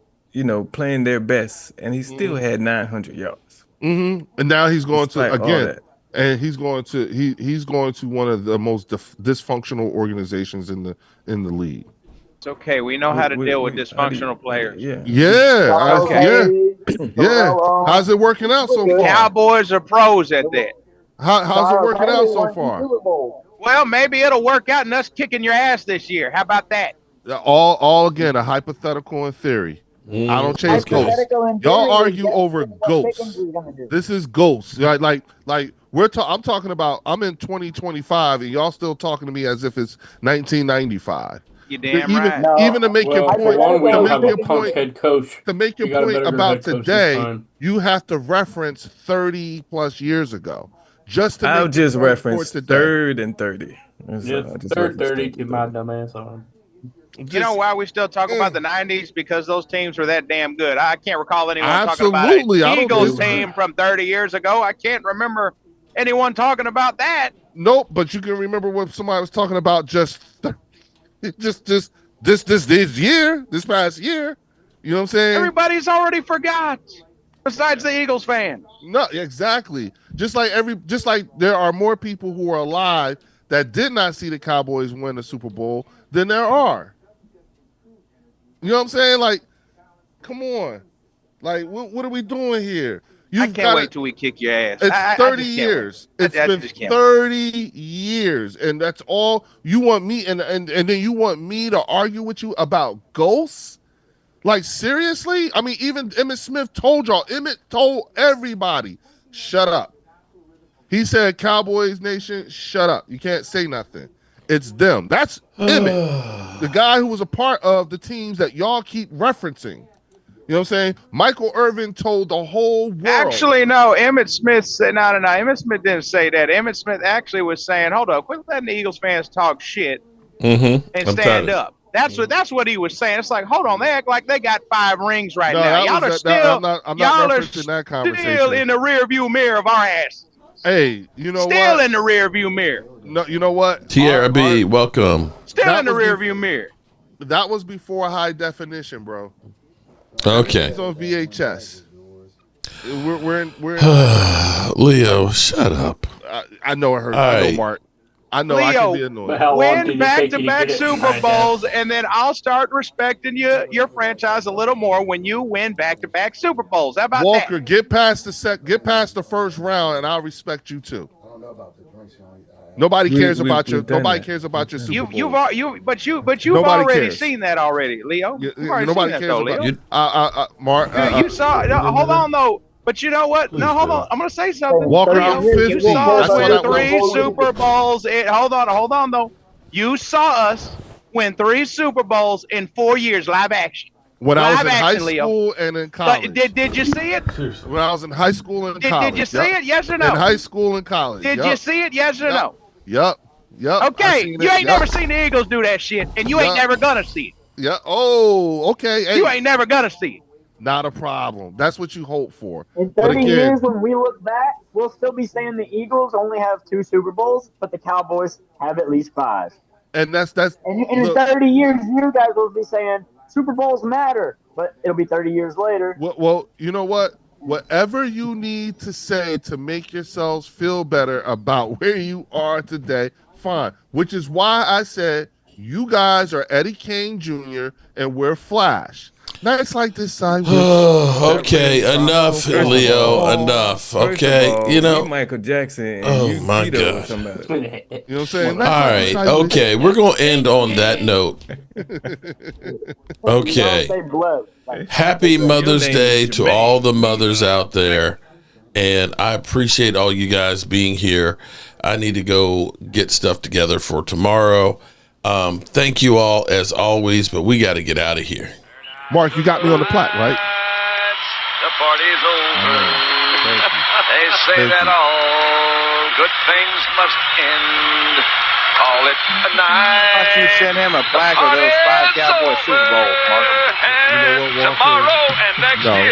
playing their best, and he still had 900 yards. And now he's going to again, and he's going to one of the most dysfunctional organizations in the league. It's okay. We know how to deal with dysfunctional players. Yeah. How's it working out so far? Cowboys are pros at that. How's it working out so far? Well, maybe it'll work out in us kicking your ass this year. How about that? All again, a hypothetical in theory. I don't chase ghosts. Y'all argue over ghosts. This is ghosts. Like I'm talking about. I'm in 2025, and y'all still talking to me as if it's 1995. You damn right. Even to make your point, head coach. To make your point about today, you have to reference 30 plus years ago. I'll just reference 3rd and 30. Third 30 to my dumb ass on. You know why we still talk about the 90s? Because those teams were that damn good. I can't recall anyone talking about an Eagles team from 30 years ago. I can't remember anyone talking about that. Nope, but you can remember what somebody was talking about just this past year. You know what I'm saying? Everybody's already forgot, besides the Eagles fans. No, exactly. Just like there are more people who are alive that did not see the Cowboys win the Super Bowl than there are. You know what I'm saying? Like, come on. Like, what are we doing here? I can't wait till we kick your ass. It's 30 years. It's been 30 years, and that's all you want me. And then you want me to argue with you about ghosts? Like, seriously? I mean, even Emmitt Smith told y'all. Emmitt told everybody, shut up. He said, Cowboys Nation, shut up. You can't say nothing. It's them. That's Emmitt, the guy who was a part of the teams that y'all keep referencing. You know what I'm saying? Michael Irvin told the whole world. Actually, no. Emmitt Smith said, no. Emmitt Smith didn't say that. Emmitt Smith actually was saying, hold up, quit letting the Eagles fans talk shit and stand up. That's what he was saying. It's like, hold on, they act like they got 5 rings right now. Y'all are still, I'm not referencing that conversation. Still in the rearview mirror of our ass. Hey, you know still what? In the rearview mirror. No, you know what? Tierra B, welcome. Still in the rearview mirror. That was before high definition, bro. Okay. It's on VHS. We're in Leo, shut up. I know it hurts. I know, Mark. I know. Leo, I can be annoyed. Win back-to-back Super Bowls, and then I'll start respecting your franchise a little more when you win back-to-back Super Bowls. How about Walker, that? get past the first round, and I'll respect you too. Nobody cares about your Super Bowl. But you've already seen that already, Leo. Nobody cares about you. Mark. You saw. Hold on though. But you know what? No, hold on. I'm going to say something. Walker out 50. You saw us win 3 Super Bowls. Hold on though. You saw us win 3 Super Bowls in 4 years, live action. When I was in high school and in college. Did you see it? When I was in high school and college. Did you see it? Yes or no? In high school and college. Did you see it? Yes or no? Yep. Okay, you ain't never seen the Eagles do that shit, and you ain't never gonna see it. Yeah. Oh, okay. Hey. You ain't never gonna see it. Not a problem. That's what you hope for. In 30 years, when we look back, we'll still be saying the Eagles only have 2 Super Bowls, but the Cowboys have at least 5. And that's. And in 30 years, you guys will be saying Super Bowls matter, but it'll be 30 years later. Well, you know what? Whatever you need to say to make yourselves feel better about where you are today, fine. Which is why I said you guys are Eddie Kane Jr. and we're Flash. Nights like this, sandwich. Okay, enough, Leo. Enough. Okay, all, you know, Michael Jackson. Oh my God. You know what I'm saying? All right. Okay, we're gonna end on that note. Okay. Happy Mother's Day to all the mothers out there, and I appreciate all you guys being here. I need to go get stuff together for tomorrow. Thank you all as always, but we got to get out of here. Mark, you got me on the plaque, right? The party's over. They say that all good things must end. Call it a night. Why don't you send him a plaque of those 5 Cowboy Super Bowls, Mark? Tomorrow and next year.